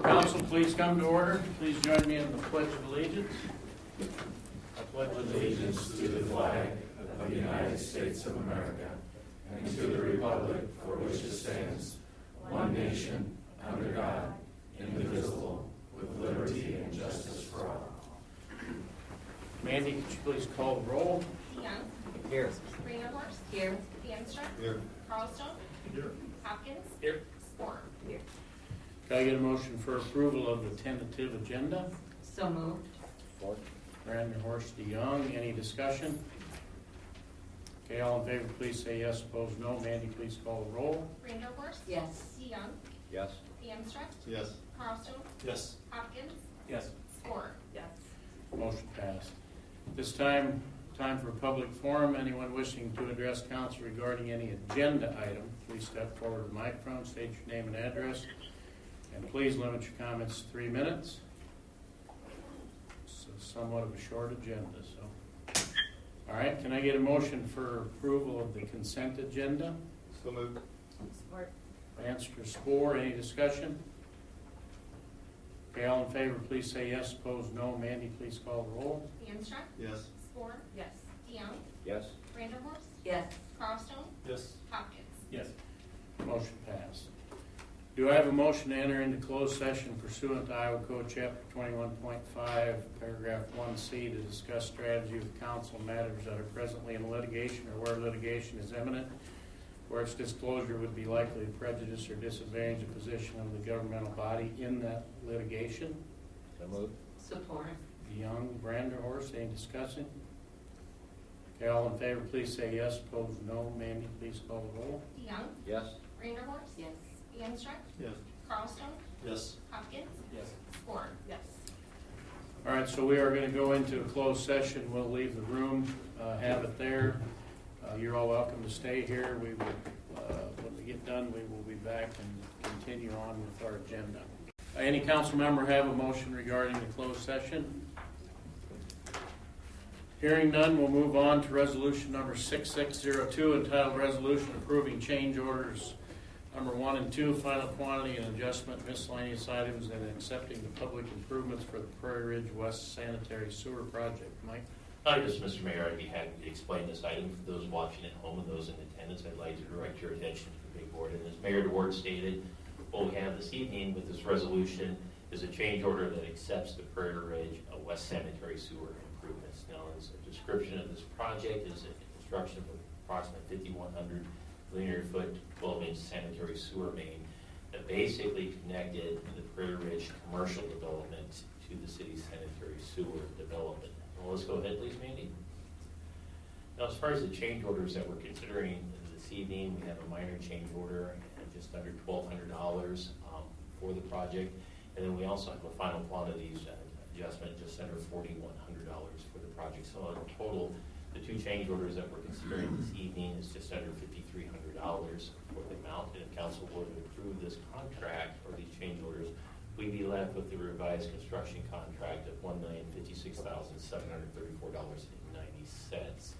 Council, please come to order. Please join me in the Pledge of Allegiance. I pledge allegiance to the flag of the United States of America and to the republic for which it stands, one nation, under God, indivisible, with liberty and justice for all. Mandy, could you please call the roll? Young. Here. Greenhorst. Here. Danstruck. Here. Carlstone. Here. Hopkins. Here. Spore. Here. Can I get a motion for approval of the tentative agenda? So moved. Horst DeYoung, any discussion? Okay, all in favor, please say yes. Opposed, no. Mandy, please call the roll. Greenhorst. Yes. Young. Yes. Danstruck. Yes. Carlstone. Yes. Hopkins. Yes. Spore. Yes. Motion passed. This time for public forum. Anyone wishing to address council regarding any agenda item, please step forward to the microphone, state your name and address, and please limit your comments to 3 minutes. It's somewhat of a short agenda, so. All right, can I get a motion for approval of the consent agenda? So moved. Support. Answer Spore, any discussion? Okay, all in favor, please say yes. Opposed, no. Mandy, please call the roll. Danstruck. Yes. Spore. Yes. Young. Yes. Greenhorst. Yes. Carlstone. Yes. Hopkins. Yes. Motion passed. Do I have a motion to enter into closed session pursuant to Iowa Code Chapter 21.5, Paragraph 1C, to discuss strategy with council matters that are presently in litigation or where litigation is imminent, where its disclosure would be likely to prejudice or disadvantage the position of the governmental body in that litigation? So moved. Support. Young, Horst, any discussion? Okay, all in favor, please say yes. Opposed, no. Mandy, please call the roll. Young. Yes. Greenhorst. Yes. Danstruck. Yes. Carlstone. Yes. Hopkins. Yes. Spore. Yes. All right, so we are going to go into a closed session. We'll leave the room, have it there. You're all welcome to stay here. We will, when we get done, we will be back and continue on with our agenda. Any council member have a motion regarding the closed session? Hearing none, we'll move on to resolution number 6602, entitled Resolution Approving Change Orders number 1 and 2, final quantity and adjustment miscellaneous items, and accepting the public improvements for the Prairie Ridge West Sanitary Sewer Project. Mike? Yes, Mr. Mayor, I'd be happy to explain this item for those watching at home and those in attendance. I'd like to direct your attention to the big board. And as Mayor DeWard stated, what we have this evening with this resolution is a change order that accepts the Prairie Ridge West Sanitary Sewer improvements. Now, as a description of this project is a construction of approximately 5,100 linear foot 12-inch sanitary sewer main that basically connected the Prairie Ridge commercial development to the city's sanitary sewer development. Well, let's go ahead, please, Mandy. Now, as far as the change orders that we're considering this evening, we have a minor change order at just under $1,200 for the project, and then we also have a final quantities adjustment just under $4,100 for the project. So in total, the two change orders that we're considering this evening is just under $5,300 for the amount. And if council were to approve this contract or these change orders, we'd be left with the revised construction contract of $1,056,734.90.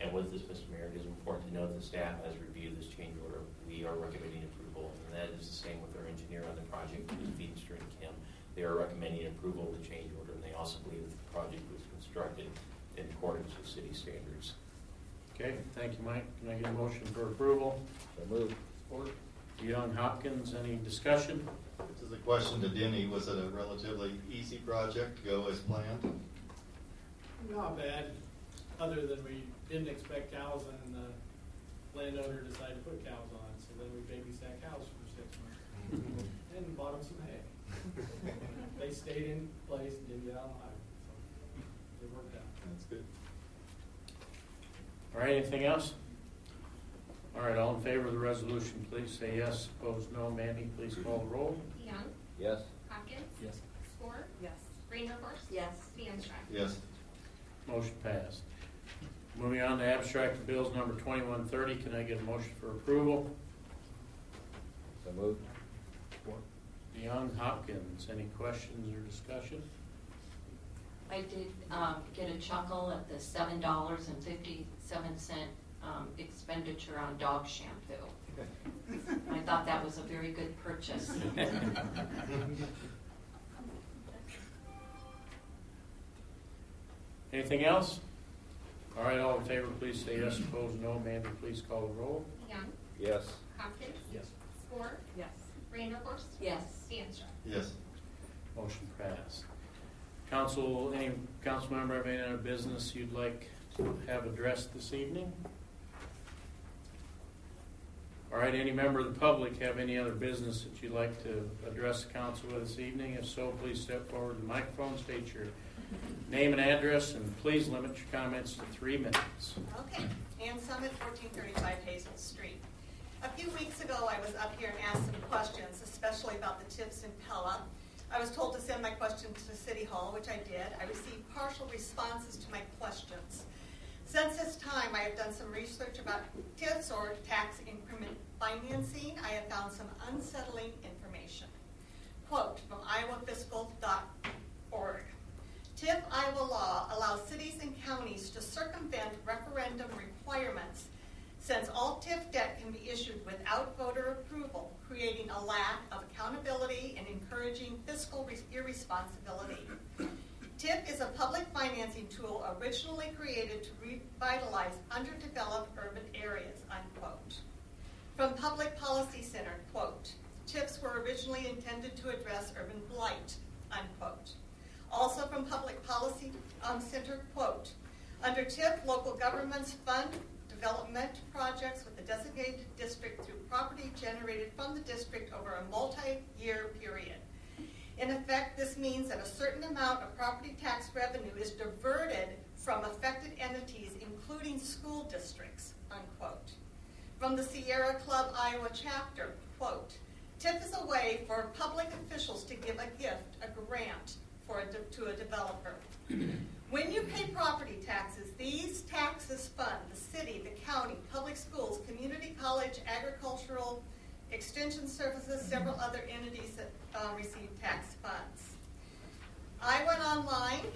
And with this, Mr. Mayor, it is important to note that staff has reviewed this change order. We are recommending approval, and that is the same with our engineer on the project, who is Feenstra and Kim. They are recommending approval of the change order, and they also believe that the project was constructed in accordance with city standards. Okay, thank you, Mike. Can I get a motion for approval? So moved. Support. Young, Hopkins, any discussion? This is a question to Denny. Was it a relatively easy project to go as planned? Not bad, other than we didn't expect cows and the landowner decided to put cows on, so then we babysat cows for 6 months and bought them some hay. They stayed in place and didn't get out on the highway, so it worked out. That's good. All right, anything else? All right, all in favor of the resolution, please say yes. Opposed, no. Mandy, please call the roll. Young. Yes. Hopkins. Yes. Spore. Yes. Greenhorst. Yes. Danstruck. Yes. Motion passed. Moving on to abstract of bills number 2130. Can I get a motion for approval? So moved. Young, Hopkins, any questions or discussion? I did get a chuckle at the $7.57 expenditure on dog shampoo. I thought that was a very good purchase. Anything else? All right, all in favor, please say yes. Opposed, no. Mandy, please call the roll. Young, Yes. Hopkins, Yes. Score, Yes. Vanderhorst, Yes. Stanser. Yes. Motion passed. Council, any council member have any other business you'd like to have addressed this evening? All right, any member of the public have any other business that you'd like to address the council with this evening? If so, please step forward to the microphone, state your name and address, and please limit your comments to 3 minutes. Okay, Ann Summit, 1435 Hazel Street. A few weeks ago, I was up here and asked some questions, especially about the TIFs in Pella. I was told to send my questions to City Hall, which I did. I received partial responses to my questions. Since this time, I have done some research about TIFs or tax increment financing. I have found some unsettling information. Quote from iowafiscal.org. TIF Iowa law allows cities and counties to circumvent referendum requirements since all TIF debt can be issued without voter approval, creating a lack of accountability and encouraging fiscal irresponsibility. TIF is a public financing tool originally created to revitalize underdeveloped urban areas, unquote. From Public Policy Center, quote, TIFs were originally intended to address urban blight, unquote. Also from Public Policy Center, quote, under TIF, local governments fund development projects with the designated district through property generated from the district over a multi-year period. In effect, this means that a certain amount of property tax revenue is diverted from affected entities, including school districts, unquote. From the Sierra Club Iowa chapter, quote, TIF is a way for public officials to give a gift, a grant, to a developer. When you pay property taxes, these taxes fund the city, the county, public schools, community college, agricultural, extension services, several other entities that receive tax funds. I went online.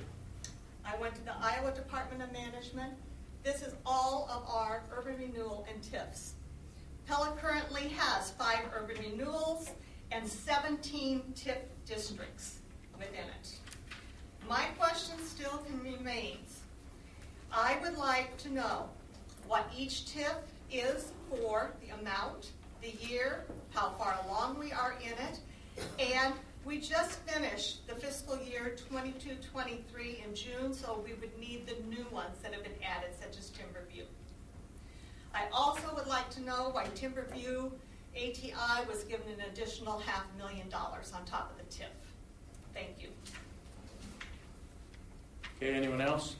I went to the Iowa Department of Management. This is all of our urban renewal and TIFs. Pella currently has 5 urban renewals and 17 TIF districts within it. My question still remains. I would like to know what each TIF is for, the amount, the year, how far along we are in it, and we just finished the fiscal year 22-23 in June, so we would need the new ones that have been added, such as Timberview. I also would like to know why Timberview ATI was given an additional $500,000 on top of the TIF. Thank you. Okay, anyone else?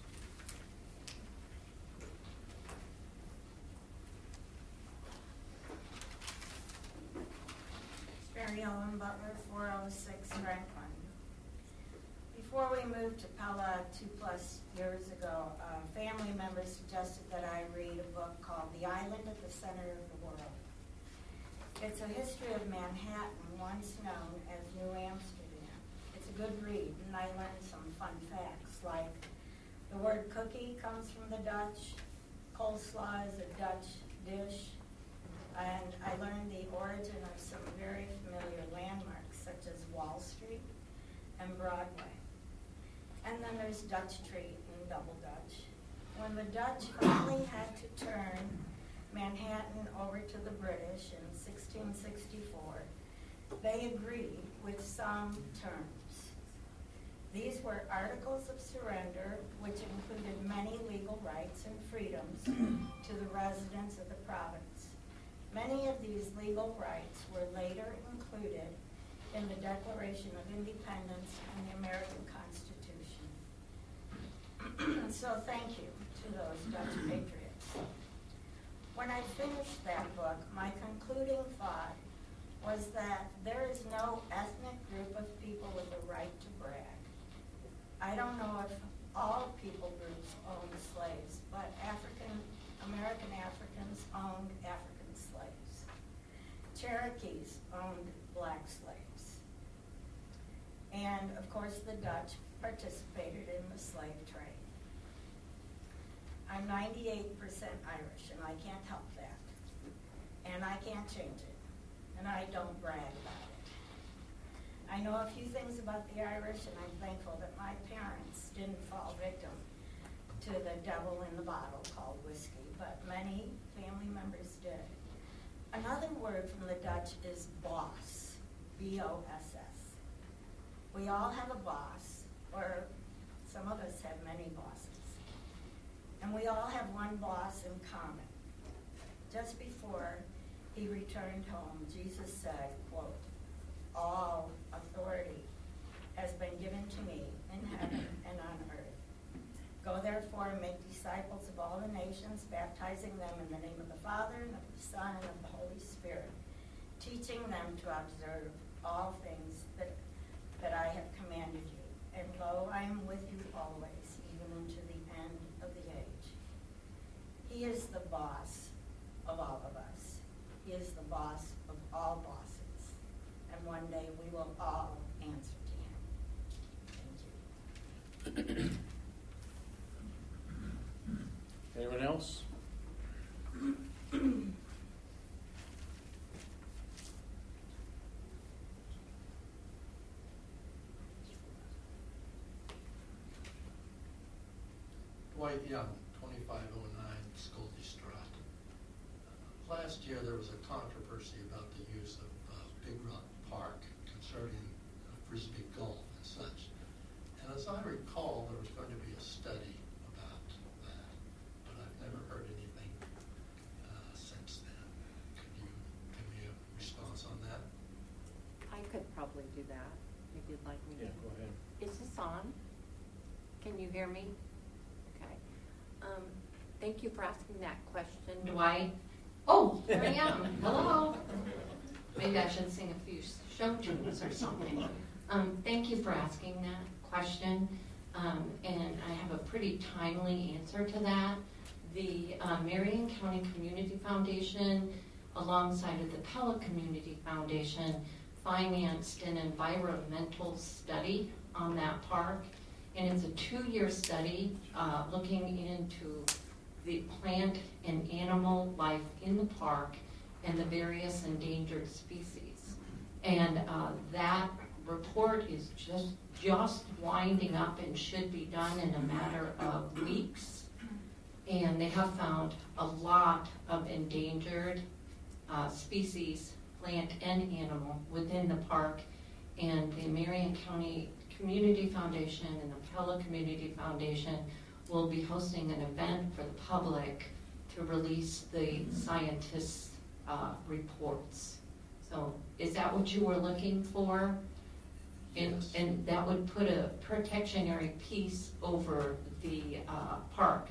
Mary Ellen Butler, 406 Franklin. Before we moved to Pella 2+ years ago, a family member suggested that I read a book called The Island at the Center of the World. It's a history of Manhattan, once known as New Amsterdam. It's a good read, and I learned some fun facts, like the word cookie comes from the Dutch, coleslaw is a Dutch dish, and I learned the origin of some very familiar landmarks, such as Wall Street and Broadway. And then there's Dutch Street and Double Dutch. When the Dutch finally had to turn Manhattan over to the British in 1664, they agreed with some terms. These were articles of surrender, which included many legal rights and freedoms to the residents of the province. Many of these legal rights were later included in the Declaration of Independence and the American Constitution. So thank you to those Dutch patriots. When I finished that book, my concluding thought was that there is no ethnic group of people with the right to brag. I don't know if all people groups owned slaves, but American Africans owned African slaves. Cherokees owned black slaves. And of course the Dutch participated in the slave trade. I'm 98% Irish, and I can't help that. And I can't change it. And I don't brag about it. I know a few things about the Irish, and I'm thankful that my parents didn't fall victim to the devil in the bottle called whiskey, but many family members did. Another word from the Dutch is boss, B-O-S-S. We all have a boss, or some of us have many bosses. And we all have one boss in common. Just before he returned home, Jesus said, quote, "All authority has been given to me in heaven and on earth. Go therefore and make disciples of all the nations, baptizing them in the name of the Father and of the Son and of the Holy Spirit, teaching them to observe all things that I have commanded you. And lo, I am with you always, even unto the end of the age." He is the boss of all of us. He is the boss of all bosses. And one day we will all answer to him. Thank you. Anyone else? Dwight Young, 2509 School Distraught. Last year there was a controversy about the use of Big Rock Park concerning Frisbee golf and such. And as I recall, there was going to be a study about that, but I've never heard anything since then. Could you give me a response on that? I could probably do that, if you'd like me to. Yeah, go ahead. Is this on? Can you hear me? Okay. Thank you for asking that question. Dwight? Oh, here I am. Hello. Maybe I should sing a few show tunes or something. Thank you for asking that question. And I have a pretty timely answer to that. The Marion County Community Foundation, alongside of the Pella Community Foundation, financed an environmental study on that park. And it's a 2-year study looking into the plant and animal life in the park and the various endangered species. And that report is just winding up and should be done in a matter of weeks. And they have found a lot of endangered species, plant and animal, within the park. And the Marion County Community Foundation and the Pella Community Foundation will be hosting an event for the public to release the scientists' reports. So is that what you were looking for? Yes. And that would put a protectionary piece over the park.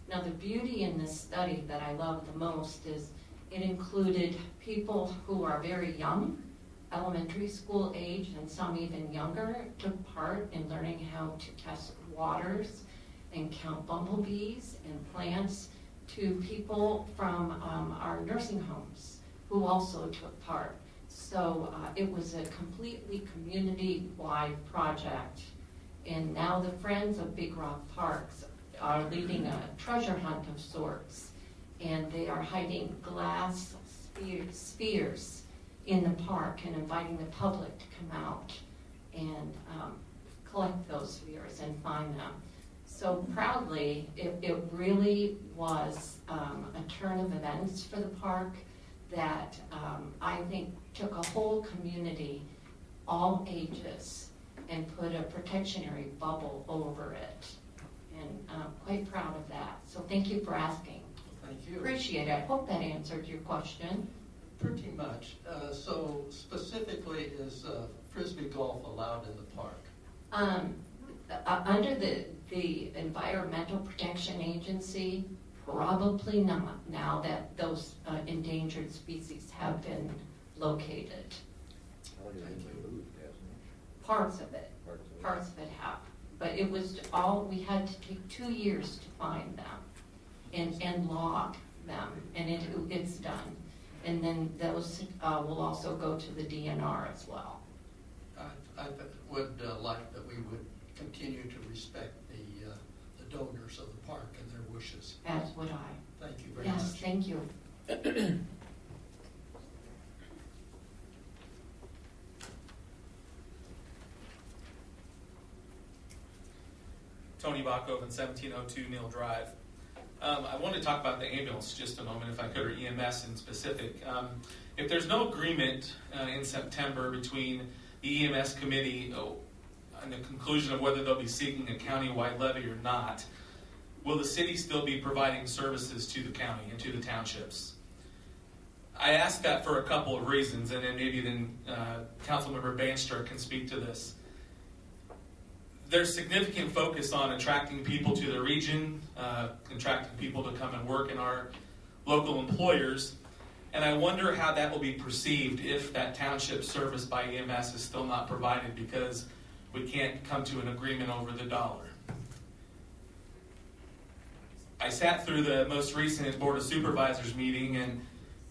Now, the beauty in this study that I love the most is it included people who are very young, elementary school age, and some even younger, took part in learning how to test waters and count bumblebees and plants, to people from our nursing homes who also took part. So it was a completely community-wide project. And now the Friends of Big Rock Parks are leading a treasure hunt of sorts. And they are hiding glass spheres in the park and inviting the public to come out and collect those spheres and find them. So proudly, it really was a turn of events for the park that I think took a whole community, all ages, and put a protectionary bubble over it. And I'm quite proud of that. So thank you for asking. Thank you. Appreciate it. I hope that answered your question. Pretty much. So specifically, is Frisbee golf allowed in the park? Under the Environmental Protection Agency, probably not, now that those endangered species have been located. Already been moved, hasn't it? Parts of it. Parts of it. Have. But it was all, we had to take 2 years to find them and log them, and it's done. And then those will also go to the DNR as well. I would like that we would continue to respect the donors of the park and their wishes. As would I. Thank you very much. Yes, thank you. Tony Bacco and 1702 Neil Drive. I wanted to talk about the ambulance just a moment, if I could, or EMS in specific. If there's no agreement in September between the EMS committee and the conclusion of whether they'll be seeking a county-wide levy or not, will the city still be providing services to the county and to the townships? I ask that for a couple of reasons, and then maybe Councilmember Bandstra can speak to this. There's significant focus on attracting people to the region, attracting people to come and work in our local employers, and I wonder how that will be perceived if that township service by EMS is still not provided because we can't come to an agreement over the dollar. I sat through the most recent Board of Supervisors meeting, and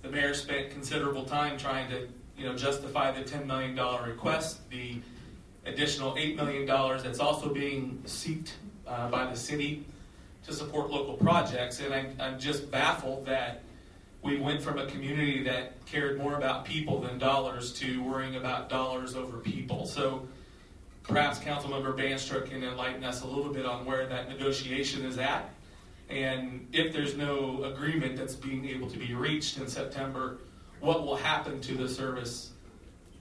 the mayor spent considerable time trying to justify the $10 million request, the additional $8 million that's also being sought by the city to support local projects. And I'm just baffled that we went from a community that cared more about people than dollars to worrying about dollars over people. So perhaps Councilmember Bandstra can enlighten us a little bit on where that negotiation is at. And if there's no agreement that's being able to be reached in September, what will happen to the service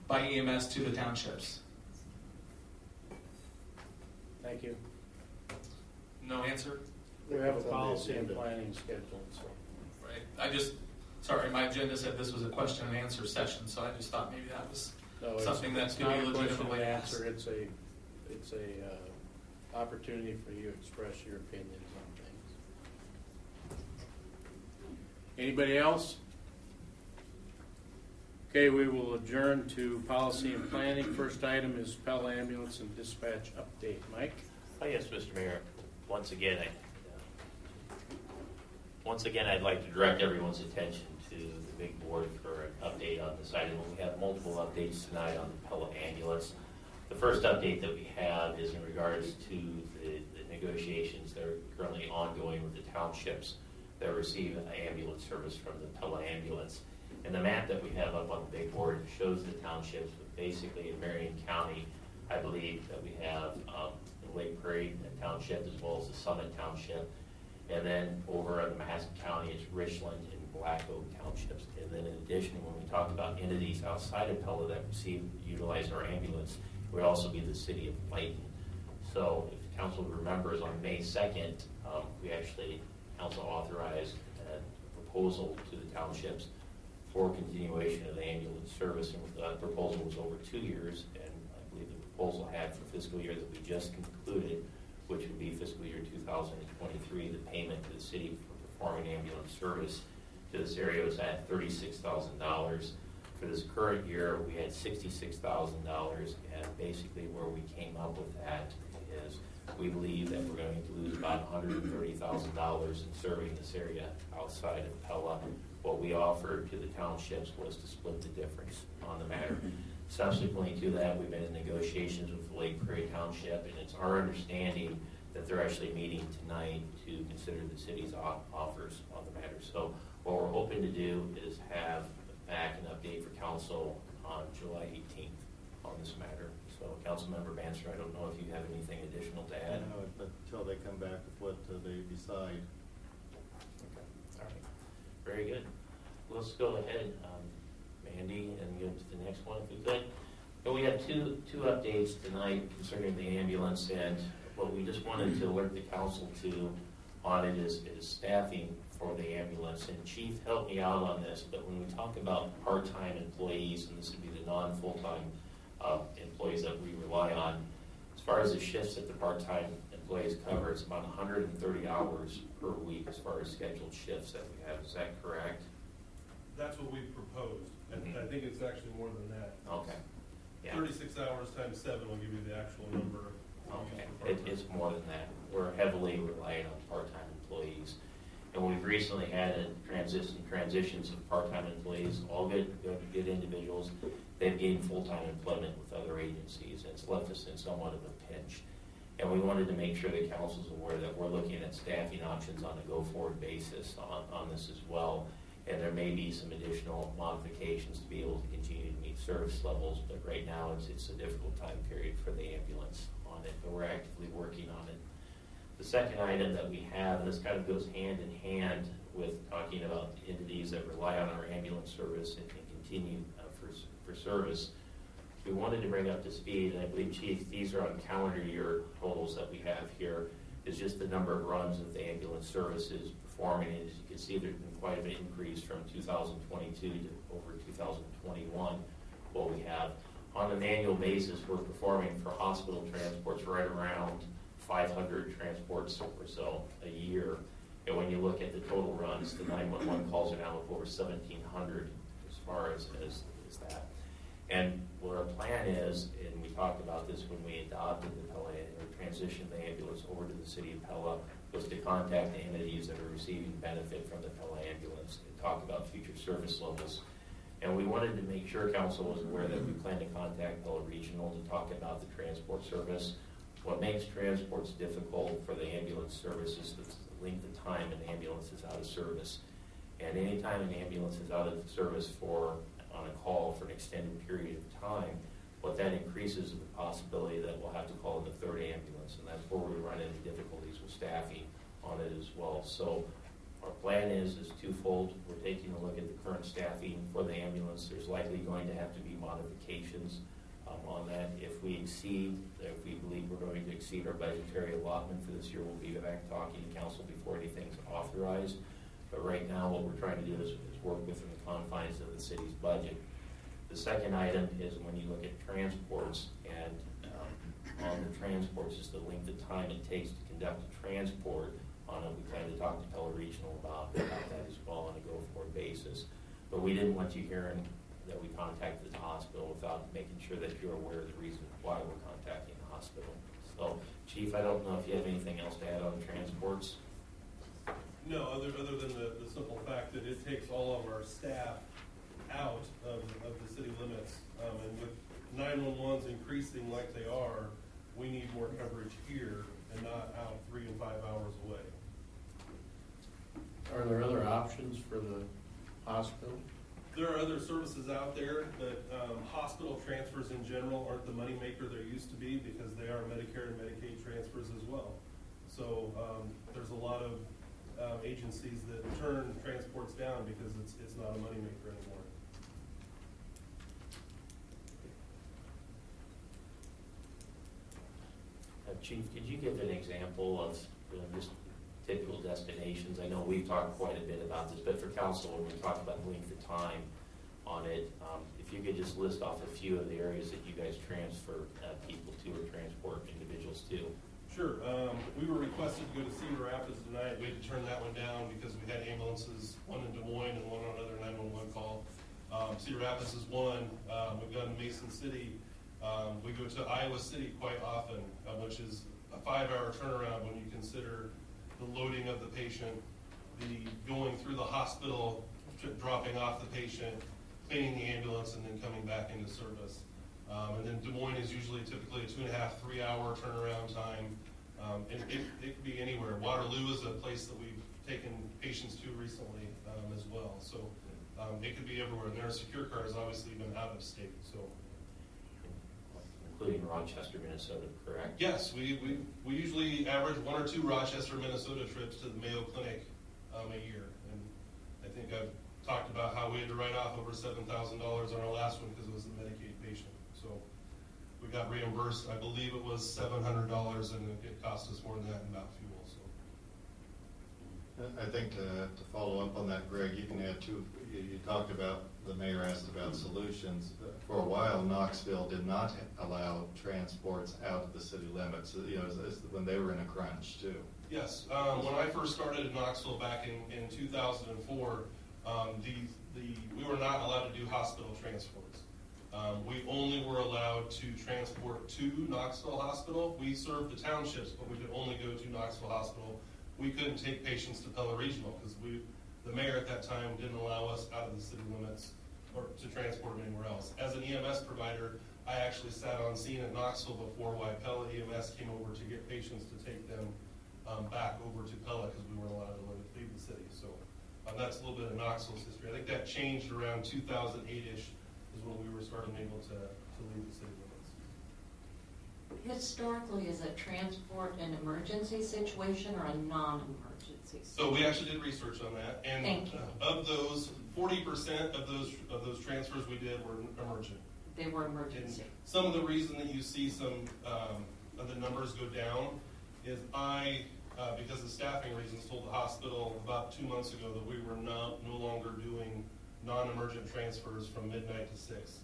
by EMS to the townships? Thank you. No answer? We have a policy and planning scheduled, so. Right. Sorry, my agenda said this was a question and answer session, so I just thought maybe that was something that's going to be legitimately asked. It's a opportunity for you to express your opinions on things. Anybody else? Okay, we will adjourn to policy and planning. First item is Pella Ambulance and Dispatch update. Mike? Oh, yes, Mr. Mayor. Once again, I'd like to direct everyone's attention to the big board for an update on this item. We have multiple updates tonight on the Pella Ambulance. The first update that we have is in regards to the negotiations that are currently ongoing with the townships that receive ambulance service from the Pella Ambulance. And the map that we have up on the big board shows the townships, but basically in Marion County, I believe that we have the Lake Prairie Township as well as the Summit Township. And then over in Madison County, it's Richland and Black Oak Townships. And then in addition, when we talk about entities outside of Pella that utilize our ambulance, it would also be the City of Pella. So if the council remembers, on May 2nd, council authorized a proposal to the townships for continuation of the ambulance service, and the proposal was over 2 years, and I believe the proposal had for fiscal year that we just concluded, which would be fiscal year 2023, the payment to the city for performing ambulance service to this area was at $36,000. For this current year, we had $66,000, and basically where we came up with that is we believe that we're going to lose about $130,000 in serving this area outside of Pella. What we offered to the townships was to split the difference on the matter. Subsequently to that, we've been in negotiations with the Lake Prairie Township, and it's our understanding that they're actually meeting tonight to consider the city's offers on the matter. So what we're hoping to do is have back an update for council on July 18th on this matter. So Councilmember Bandstra, I don't know if you have anything additional to add. No, until they come back with what they decide. Okay, all right. Very good. Let's go ahead, Mandy, and go to the next one if we could. But we have two updates tonight concerning the ambulance, and what we just wanted to alert the council to on it is staffing for the ambulance. And Chief helped me out on this, but when we talk about part-time employees, and this would be the non-full-time employees that we rely on, as far as the shifts that the part-time employees cover, it's about 130 hours per week as far as scheduled shifts that we have. Is that correct? That's what we proposed, and I think it's actually more than that. Okay. Yeah. 36 hours times 7 will give you the actual number. Okay, it's more than that. We're heavily reliant on part-time employees. And we've recently had transitions of part-time employees, all good individuals. They've gained full-time employment with other agencies, and it's left us in somewhat of a pinch. And we wanted to make sure the council's aware that we're looking at staffing options on a go-forward basis on this as well. And there may be some additional modifications to be able to continue to meet service levels, but right now it's a difficult time period for the ambulance on it, but we're actively working on it. The second item that we have, and this kind of goes hand in hand with talking about entities that rely on our ambulance service and can continue for service, we wanted to bring up to speed, and I believe, Chief, these are on calendar year totals that we have here, is just the number of runs that the ambulance service is performing. And as you can see, there's been quite an increase from 2022 to over 2021, what we have. On an annual basis, we're performing for hospital transports right around 500 transports or so a year. And when you look at the total runs, the 911 calls are now up over 1,700 as far as that. And what our plan is, and we talked about this when we adopted the Pella or transitioned the ambulance over to the City of Pella, was to contact the entities that are receiving benefit from the Pella ambulance and talk about future service levels. And we wanted to make sure council was aware that we plan to contact Pella Regional to talk about the transport service. What makes transports difficult for the ambulance service is the length of time an ambulance is out of service. And anytime an ambulance is out of service on a call for an extended period of time, what that increases is the possibility that we'll have to call in the third ambulance, and that's where we run into difficulties with staffing on it as well. So our plan is twofold. We're taking a look at the current staffing for the ambulance. There's likely going to have to be modifications on that. If we believe we're going to exceed our budgetary allotment for this year, we'll be back talking to council before anything's authorized. But right now, what we're trying to do is work within the confines of the city's budget. The second item is when you look at transports, and on the transports is the length of time it takes to conduct a transport on it. We plan to talk to Pella Regional about that as well on a go-forward basis. But we didn't want you hearing that we contacted the hospital without making sure that you're aware of the reason why we're contacting the hospital. So, Chief, I don't know if you have anything else to add on transports. No, other than the simple fact that it takes all of our staff out of the city limits. And with 911s increasing like they are, we need more coverage here and not out 3 and 5 hours away. Are there other options for the hospital? There are other services out there, but hospital transfers in general aren't the moneymaker there used to be because they are Medicare and Medicaid transfers as well. So there's a lot of agencies that turn transports down because it's not a moneymaker anymore. Chief, could you give an example of just typical destinations? I know we've talked quite a bit about this, but for council, when we talk about length of time on it, if you could just list off a few of the areas that you guys transfer people to or transport individuals to. Sure. We were requested to go to Cedar Rapids tonight. We had to turn that one down because we had ambulances, one in Des Moines and one on another 911 call. Cedar Rapids is one. We've gone to Mason City. We go to Iowa City quite often, which is a 5-hour turnaround when you consider the loading of the patient, the going through the hospital, dropping off the patient, cleaning the ambulance, and then coming back into service. And then Des Moines is usually typically a 2.5, 3-hour turnaround time. It could be anywhere. Waterloo is a place that we've taken patients to recently as well. So it could be everywhere. And our secure car has obviously been out of state. So, including Rochester, Minnesota, correct? yes, we usually average 1 or 2 Rochester, Minnesota trips to the Mayo Clinic a year. And I think I've talked about how we had to write off over $7,000 on our last one because it was a Medicaid patient. So we got reimbursed, I believe it was $700, and it cost us more than that in about fuel. So I think to follow up on that, Greg, you can add too. You talked about, the mayor asked about solutions. For a while, Knoxville did not allow transports out of the city limits. When they were in a crunch too. yes, when I first started in Knoxville back in 2004, we were not allowed to do hospital transports. We only were allowed to transport to Knoxville Hospital. We served the townships, but we could only go to Knoxville Hospital. We couldn't take patients to Pella Regional because the mayor at that time didn't allow us out of the city limits or to transport them anywhere else. As an EMS provider, I actually sat on scene at Knoxville before why Pella EMS came over to get patients to take them back over to Pella because we weren't allowed to leave the city. So that's a little bit of Knoxville's history. I think that changed around 2008-ish is when we were starting able to leave the city limits. Historically, is it transport an emergency situation or a non-emergency? So we actually did research on that, and Thank you. of those, 40% of those transfers we did were emergent. They were emergency. And some of the reason that you see some of the numbers go down is because of staffing reasons, told the hospital about 2 months ago that we were no longer doing non-emergent transfers from midnight to 6,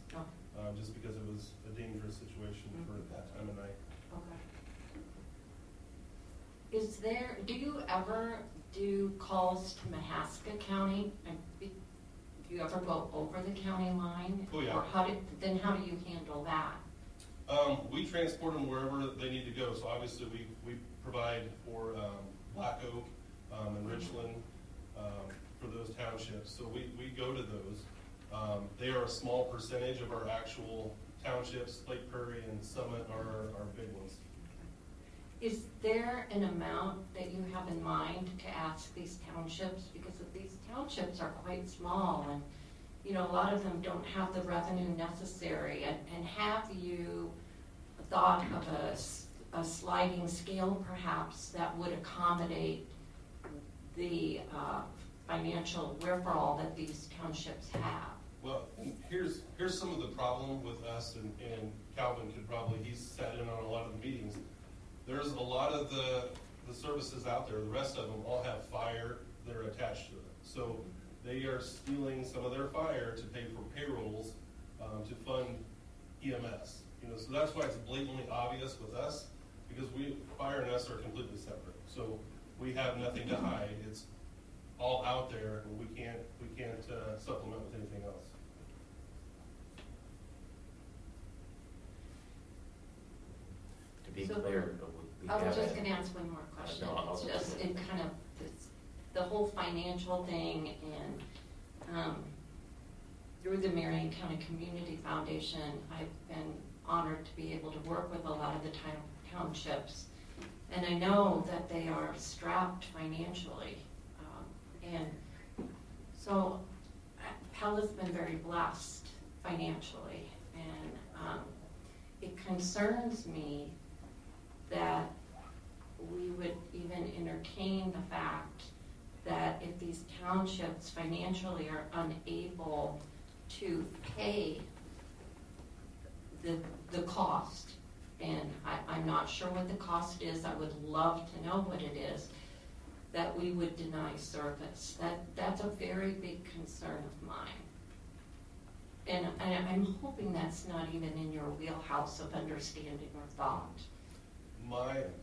Oh, just because it was a dangerous situation for that time of night. okay. Do you ever do calls to Mahaska County? Do you ever go over the county line? Oh, yeah. Or how do you handle that? We transport them wherever they need to go. So obviously we provide for Black Oak and Richland for those townships. So we go to those. They are a small percentage of our actual townships. Lake Prairie and Summit are our big ones. Is there an amount that you have in mind to ask these townships? Because these townships are quite small, and you know, a lot of them don't have the revenue necessary. And have you thought of a sliding scale perhaps that would accommodate the financial wherewithal that these townships have? Well, here's some of the problem with us, and Calvin could probably, he's sat in on a lot of the meetings. There's a lot of the services out there, the rest of them all have fire that are attached to it. So they are stealing some of their fire to pay for payrolls to fund EMS. You know, so that's why it's blatantly obvious with us, because fire and us are completely separate. So we have nothing to hide. It's all out there, and we can't supplement with anything else. To be So- clear, we I was have just a- going to ask one more question. No, It's just, it's the whole financial thing, and through the Marion County Community Foundation, I've been honored to be able to work with a lot of the townships. And I know that they are strapped financially. And so Pella's been very blessed financially. And it concerns me that we would even entertain the fact that if these townships financially are unable to pay the cost, and I'm not sure what the cost is, I would love to know what it is, that we would deny service. That's a very big concern of mine. And I'm hoping that's not even in your wheelhouse of understanding or thought.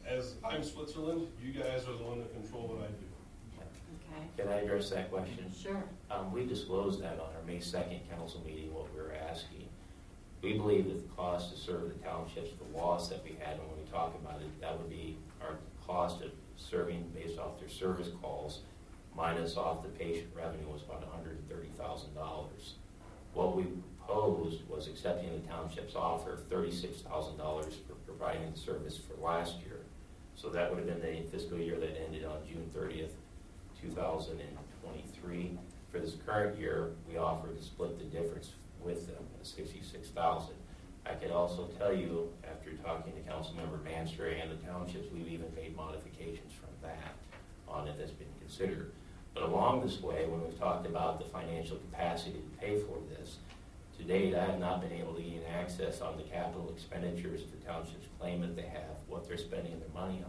As I'm Switzerland, you guys are the one that control what I do. Okay? Can I address that question? Sure. We disclosed that on our May 2nd council meeting, what we were asking. We believe that the cost to serve the townships, the loss that we had, and when we talk about it, that would be our cost of serving based off their service calls, minus off the patient revenue was about $130,000. What we proposed was accepting the township's offer of $36,000 for providing the service for last year. So that would have been the fiscal year that ended on June 30th, 2023. For this current year, we offered to split the difference with them at $66,000. I could also tell you, after talking to Councilmember Manstray and the townships, we've even made modifications from that on it that's been considered. But along this way, when we've talked about the financial capacity to pay for this, to date, I have not been able to gain access on the capital expenditures the townships claim that they have, what they're spending their money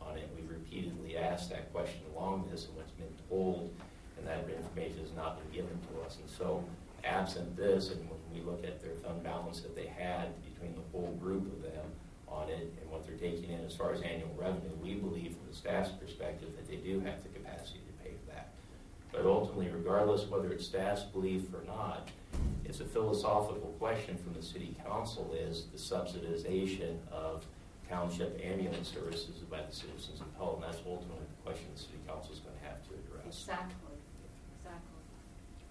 on it. We've repeatedly asked that question along this, and what's been told, and that information has not been given to us. And so, absent this, and when we look at their fund balance that they had between the whole group of them on it and what they're taking in as far as annual revenue, we believe from the staff's perspective that they do have the capacity to pay for that. But ultimately, regardless whether it's staff's belief or not, it's a philosophical question from the city council, is the subsidization of township ambulance services by the citizens of Pella, and that's ultimately the question the city council is going to have to address. Exactly.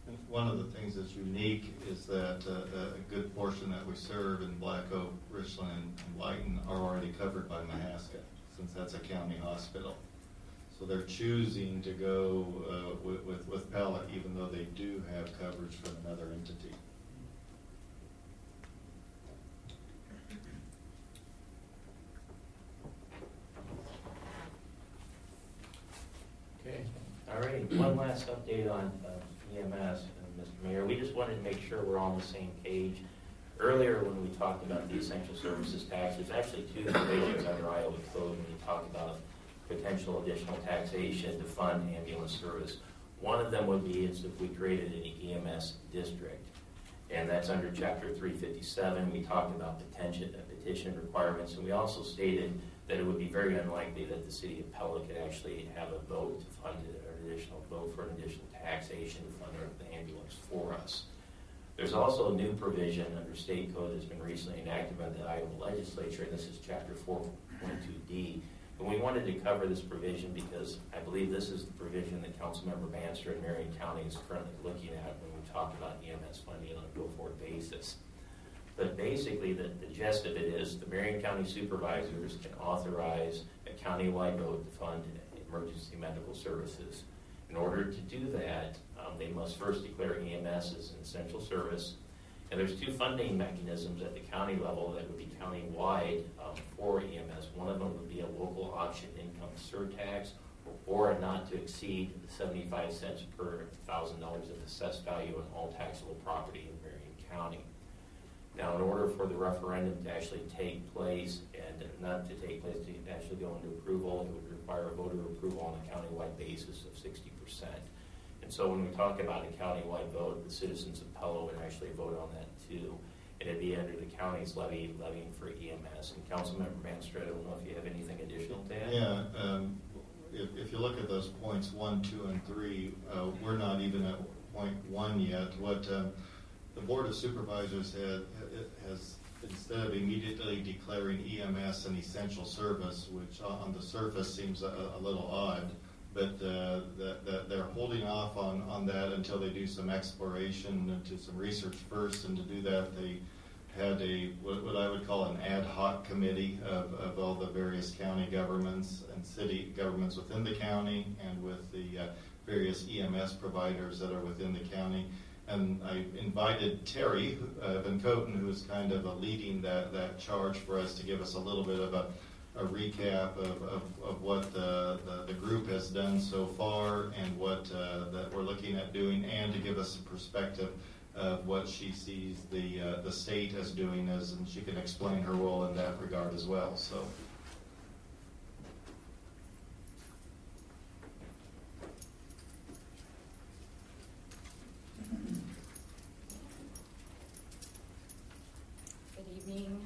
And one of the things that's unique is that a good portion that we serve in Black Oak, Richland, and Lighton are already covered by Mahaska, since that's a county hospital. So they're choosing to go with Pella, even though they do have coverage from another entity. one last update on EMS, Mr. Mayor. We just wanted to make sure we're all on the same page. Earlier, when we talked about the essential services tax, there's actually two provisions under Iowa code when we talk about potential additional taxation to fund ambulance service. One of them would be is if we created an EMS district, and that's under Chapter 357. We talked about petition requirements, and we also stated that it would be very unlikely that the City of Pella could actually have a vote to fund it, or an additional vote for an additional taxation to fund the ambulance for us. There's also a new provision under state code that's been recently enacted by the Iowa legislature, and this is Chapter 4.2D. And we wanted to cover this provision because I believe this is the provision that Councilmember Banster in Marion County is currently looking at when we talk about EMS funding on a go-forward basis. But basically, the gist of it is the Marion County supervisors can authorize a countywide vote to fund emergency medical services. In order to do that, they must first declare EMS as an essential service. And there's two funding mechanisms at the county level that would be countywide for EMS. One of them would be a local option income surtax, or a not to exceed 75 cents per $1,000 of assessed value on all taxable property in Marion County. Now, in order for the referendum to actually take place, and not to take place, to actually go into approval, it would require a voter approval on a countywide basis of 60%. And so when we talk about a countywide vote, the citizens of Pella would actually vote on that too. And it'd be under the county's levying for EMS. And Councilmember Banster, I don't know if you have anything additional to add? Yeah, if you look at those points 1, 2, and 3, we're not even at point 1 yet. What the Board of Supervisors has, instead of immediately declaring EMS an essential service, which on the surface seems a little odd, but that they're holding off on that until they do some exploration and do some research first. And to do that, they had what I would call an ad hoc committee of all the various county governments and city governments within the county, and with the various EMS providers that are within the county. And I invited Terry Van Coten, who is kind of leading that charge for us, to give us a little bit of a recap of what the group has done so far, and what that we're looking at doing, and to give us a perspective of what she sees the state as doing, and she can explain her role in that regard as well. So. Good evening.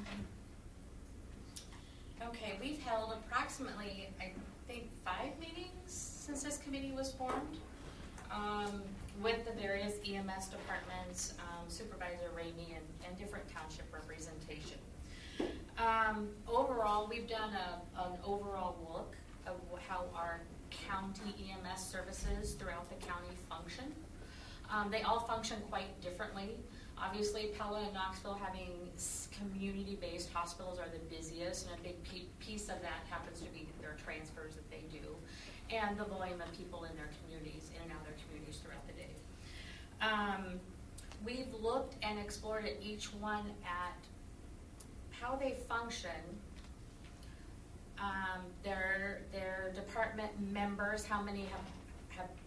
Okay, we've held approximately, I think, 5 meetings since this committee was formed, with the various EMS departments, Supervisor Ramey, and different township representation. Overall, we've done an overall look of how our county EMS services throughout the county function. They all function quite differently. Obviously, Pella and Knoxville, having community-based hospitals, are the busiest, and a big piece of that happens to be their transfers that they do, and the volume of people in their communities, in and out of their communities throughout the day. We've looked and explored at each one at how they function, their department members, how many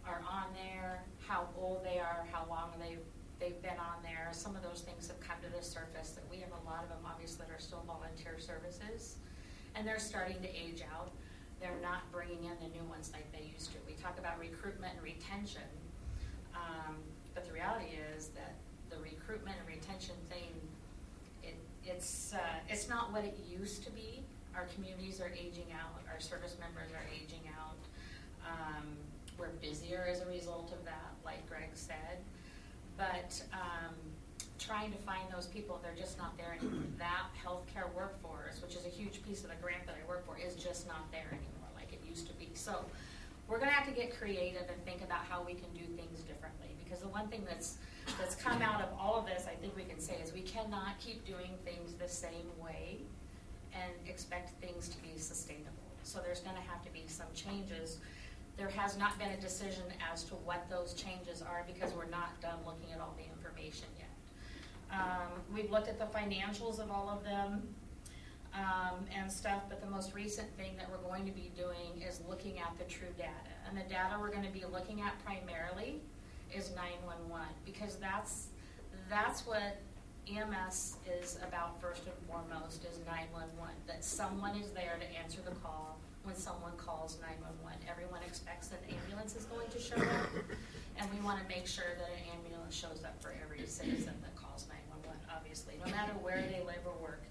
are on there, how old they are, how long they've been on there. Some of those things have come to the surface, that we have a lot of them, obviously, that are still volunteer services, and they're starting to age out. They're not bringing in the new ones like they used to. We talk about recruitment and retention, but the reality is that the recruitment and retention thing, it's not what it used to be. Our communities are aging out. Our service members are aging out. We're busier as a result of that, like Greg said. But trying to find those people, they're just not there anymore. That healthcare workforce, which is a huge piece of the grant that I work for, is just not there anymore like it used to be. So we're going to have to get creative and think about how we can do things differently. Because the one thing that's come out of all of this, I think we can say, is we cannot keep doing things the same way and expect things to be sustainable. So there's going to have to be some changes. There has not been a decision as to what those changes are, because we're not done looking at all the information yet. We've looked at the financials of all of them. and stuff, but the most recent thing that we're going to be doing is looking at the true data. And the data we're going to be looking at primarily is 911, because that's what EMS is about first and foremost, is 911, that someone is there to answer the call when someone calls 911. Everyone expects that an ambulance is going to show up, and we want to make sure that an ambulance shows up for every citizen that calls 911, obviously, no matter where they live or work.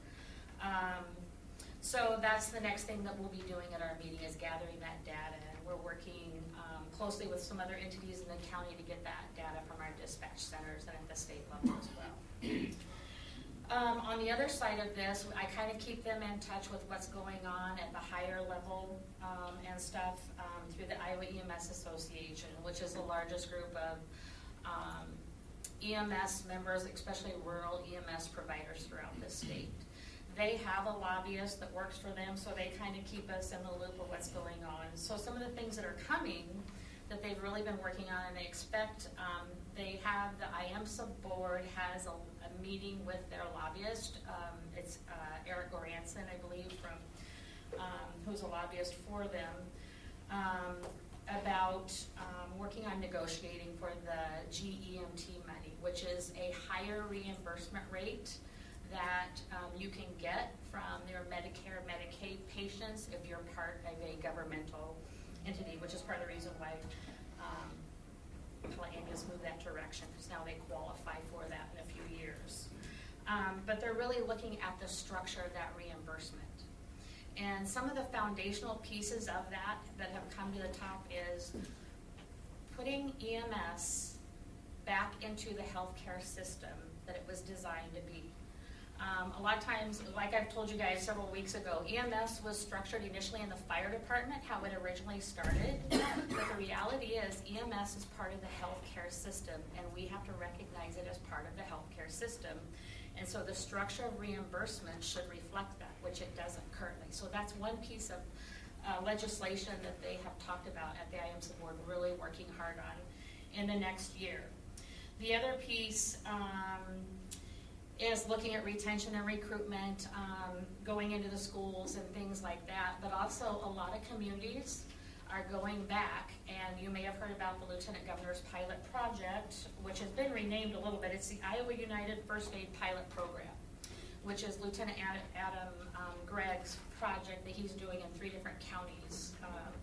So that's the next thing that we'll be doing at our meeting, is gathering that data, and we're working closely with some other entities in the county to get that data from our dispatch centers and at the state level as well. On the other side of this, I kind of keep them in touch with what's going on at the higher level and stuff through the Iowa EMS Association, which is the largest group of EMS members, especially rural EMS providers throughout the state. They have a lobbyist that works for them, so they kind of keep us in the loop of what's going on. So some of the things that are coming that they've really been working on, and they expect, they have, the IAMSA board has a meeting with their lobbyist. It's Eric Goranson, I believe, from who's a lobbyist for them, about working on negotiating for the GEMT money, which is a higher reimbursement rate that you can get from their Medicare, Medicaid patients if you're part of a governmental entity, which is part of the reason why Pella Ambulance moved that direction, because now they qualify for that in a few years. But they're really looking at the structure of that reimbursement. And some of the foundational pieces of that have come to the top is putting EMS back into the healthcare system that it was designed to be. A lot of times, like I've told you guys several weeks ago, EMS was structured initially in the fire department, how it originally started. But the reality is EMS is part of the healthcare system, and we have to recognize it as part of the healthcare system. And so the structure of reimbursement should reflect that, which it doesn't currently. So that's one piece of legislation that they have talked about at the IAMSA board, really working hard on in the next year. The other piece is looking at retention and recruitment, going into the schools and things like that. But also a lot of communities are going back, and you may have heard about the Lieutenant Governor's pilot project, which has been renamed a little bit. It's the Iowa United First Aid Pilot Program, which is Lieutenant Adam Gregg's project that he's doing in 3 different counties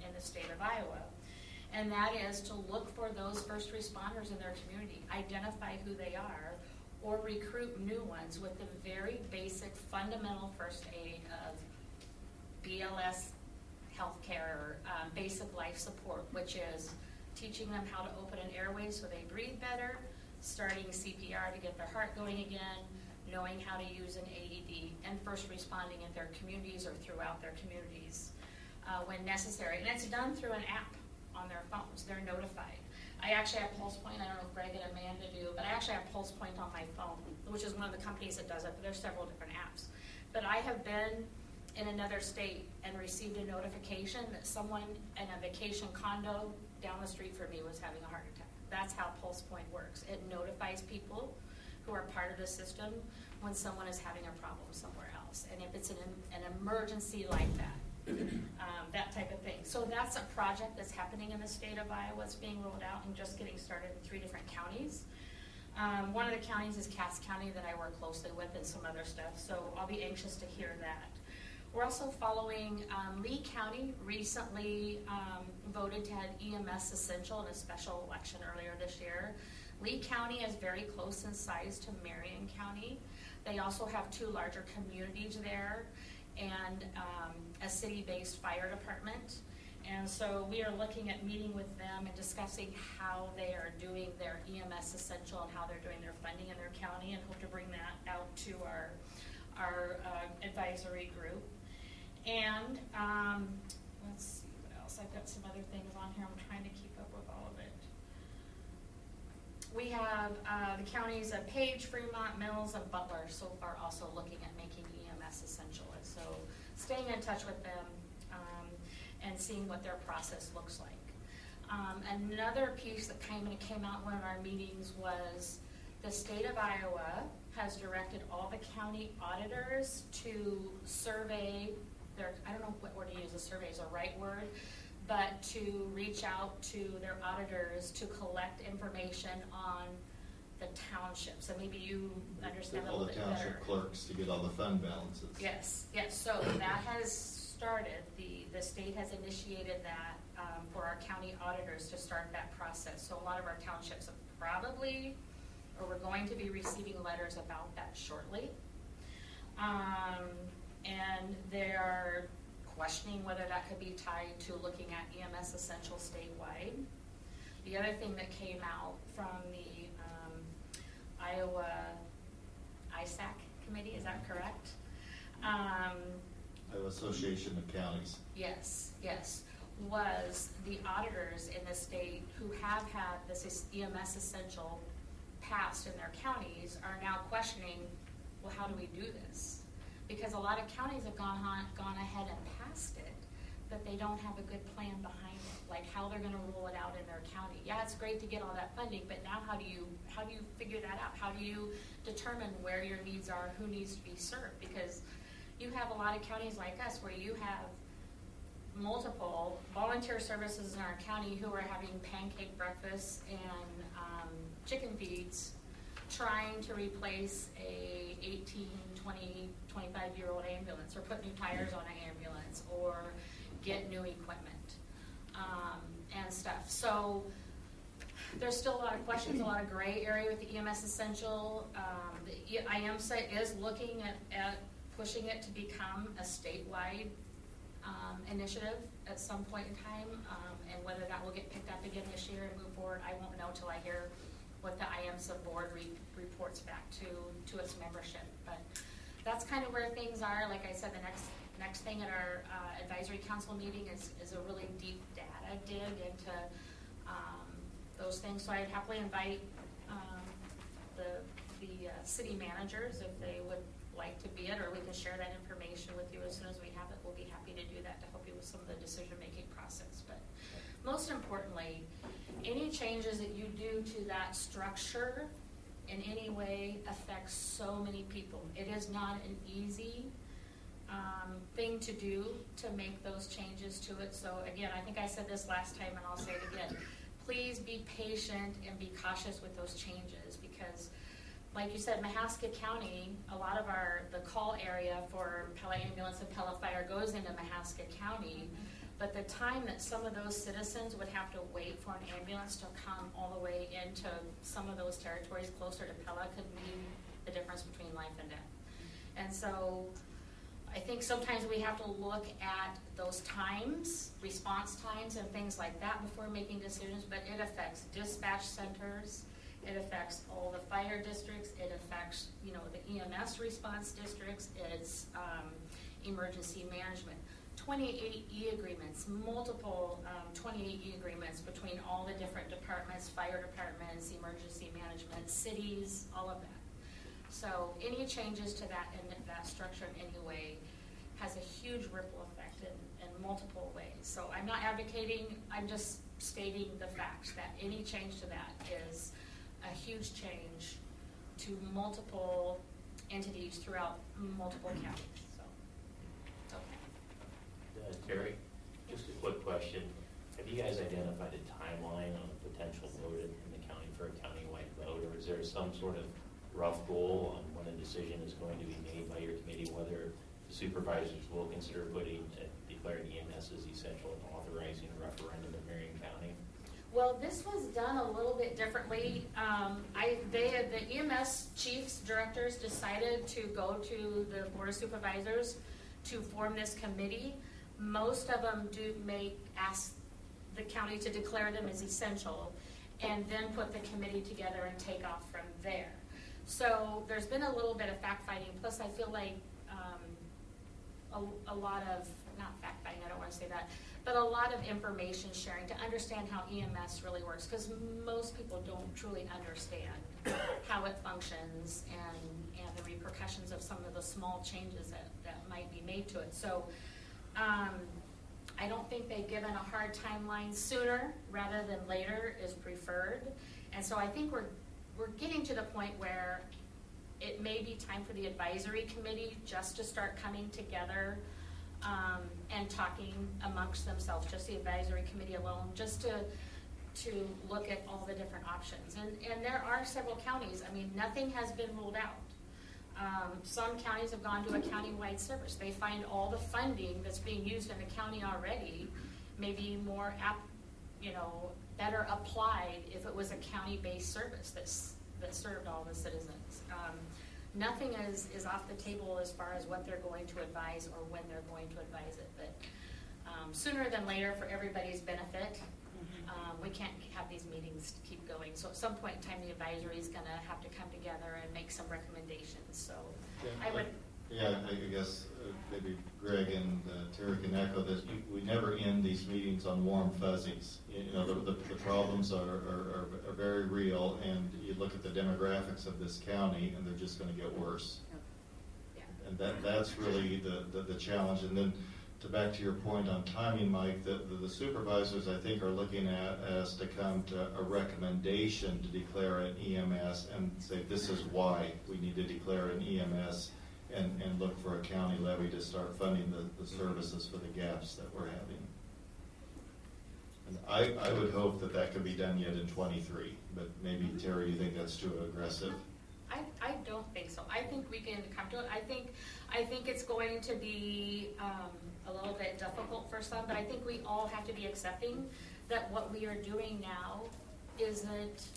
in the state of Iowa. And that is to look for those first responders in their community, identify who they are, or recruit new ones with the very basic fundamental first aid of BLS healthcare, basic life support, which is teaching them how to open an airway so they breathe better, starting CPR to get their heart going again, knowing how to use an AED, and first responding in their communities or throughout their communities when necessary. And it's done through an app on their phones. They're notified. I actually have Pulse Point. I don't know if Greg and Amanda do, but I actually have Pulse Point on my phone, which is one of the companies that does it, but there's several different apps. But I have been in another state and received a notification that someone in a vacation condo down the street from me was having a heart attack. That's how Pulse Point works. It notifies people who are part of the system when someone is having a problem somewhere else. And if it's an emergency like that, that type of thing. So that's a project that's happening in the state of Iowa. It's being rolled out and just getting started in 3 different counties. One of the counties is Cass County that I work closely with, and some other stuff. So I'll be anxious to hear that. We're also following Lee County recently voted to have EMS Essential in a special election earlier this year. Lee County is very close in size to Marion County. They also have 2 larger communities there and a city-based fire department. And so we are looking at meeting with them and discussing how they are doing their EMS Essential and how they're doing their funding in their county, and hope to bring that out to our advisory group. And let's see what else. I've got some other things on here. I'm trying to keep up with all of it. We have the counties of Page, Fremont, Mills, and Butler so far also looking at making EMS Essential. And so staying in touch with them and seeing what their process looks like. Another piece that came out in one of our meetings was the state of Iowa has directed all the county auditors to survey their, I don't know what word to use, a survey is a right word, but to reach out to their auditors to collect information on the township. So maybe you understand a All little the bit better. township clerks to get all the fund balances. Yes, so that has started, the state has initiated that for our county auditors to start that process. So a lot of our townships have probably, or we're going to be receiving letters about that shortly. And they're questioning whether that could be tied to looking at EMS Essential statewide. The other thing that came out from the Iowa ISAC committee, is that correct? Iowa Association of Counties. Yes, was the auditors in the state who have had this EMS Essential passed in their counties are now questioning, well, how do we do this? Because a lot of counties have gone ahead and passed it, but they don't have a good plan behind it, like how they're gonna roll it out in their county. Yeah, it's great to get all that funding, but now how do you figure that out? How do you determine where your needs are, who needs to be served? Because you have a lot of counties like us where you have multiple volunteer services in our county who are having pancake breakfasts and chicken feeds, trying to replace a 18, 20, 25-year-old ambulance, or put new tires on an ambulance, or get new equipment and stuff. So there's still a lot of questions, a lot of gray area with the EMS Essential. The IMSA is looking at pushing it to become a statewide initiative at some point in time, and whether that will get picked up again this year and move forward, I won't know till I hear what the IMSA board reports back to its membership. But that's kind of where things are. Like I said, the next thing at our advisory council meeting is a really deep data dig into those things. So I'd happily invite the city managers if they would like to be it, or we can share that information with you as soon as we have it. We'll be happy to do that to help you with some of the decision-making process. But most importantly, any changes that you do to that structure in any way affects so many people. It is not an easy thing to do to make those changes to it. So again, I think I said this last time and I'll say it again. Please be patient and be cautious with those changes, because like you said, Mahaska County, a lot of the call area for Pella Ambulance and Pella Fire goes into Mahaska County, but the time that some of those citizens would have to wait for an ambulance to come all the way into some of those territories closer to Pella could mean the difference between life and death. And so I think sometimes we have to look at those times, response times and things like that before making decisions, but it affects dispatch centers. It affects all the fire districts. It affects, the EMS response districts. It's emergency management. 28E agreements, multiple 28E agreements between all the different departments, fire departments, emergency management, cities, all of that. So any changes to that structure in any way has a huge ripple effect in multiple ways. So I'm not advocating, I'm just stating the facts that any change to that is a huge change to multiple entities throughout multiple counties. So, okay. Terry, just a quick question. Have you guys identified a timeline on a potential vote in the county for a countywide vote, or is there some sort of rough goal on when a decision is going to be made by your committee, whether the supervisors will consider declaring EMS as essential and authorizing a referendum in Marion County? Well, this was done a little bit differently. The EMS chiefs, directors decided to go to the Board of Supervisors to form this committee. Most of them ask the county to declare them as essential and then put the committee together and take off from there. So there's been a little bit of fact-finding, plus I feel like a lot of, not fact-finding, I don't want to say that, but a lot of information sharing to understand how EMS really works, because most people don't truly understand how it functions and the repercussions of some of the small changes that might be made to it. So I don't think they've given a hard timeline. Sooner rather than later is preferred. And so I think we're getting to the point where it may be time for the advisory committee just to start coming together and talking amongst themselves, just the advisory committee alone, just to look at all the different options. And there are several counties, I mean, nothing has been ruled out. Some counties have gone to a county-wide service. They find all the funding that's being used in the county already maybe more better applied if it was a county-based service that served all the citizens. Nothing is off the table as far as what they're going to advise or when they're going to advise it, but sooner than later, for everybody's benefit, we can't have these meetings to keep going. So at some point in time, the advisory is going to have to come together and make some recommendations. So I would. Yeah, I guess maybe Greg and Terry can echo this. We never end these meetings on warm fuzzies. The problems are very real, and you look at the demographics of this county, and they're just going to get worse. Yeah. And that's really the challenge. And then back to your point on timing, Mike, the supervisors, I think, are looking at us to come to a recommendation to declare an EMS and say this is why we need to declare an EMS. And look for a county levy to start funding the services for the gaps that we're having. And I would hope that could be done yet in 23, but maybe, Terry, you think that's too aggressive? I don't think so. I think we can come to it. I think it's going to be a little bit difficult for some, but I think we all have to be accepting that what we are doing now isn't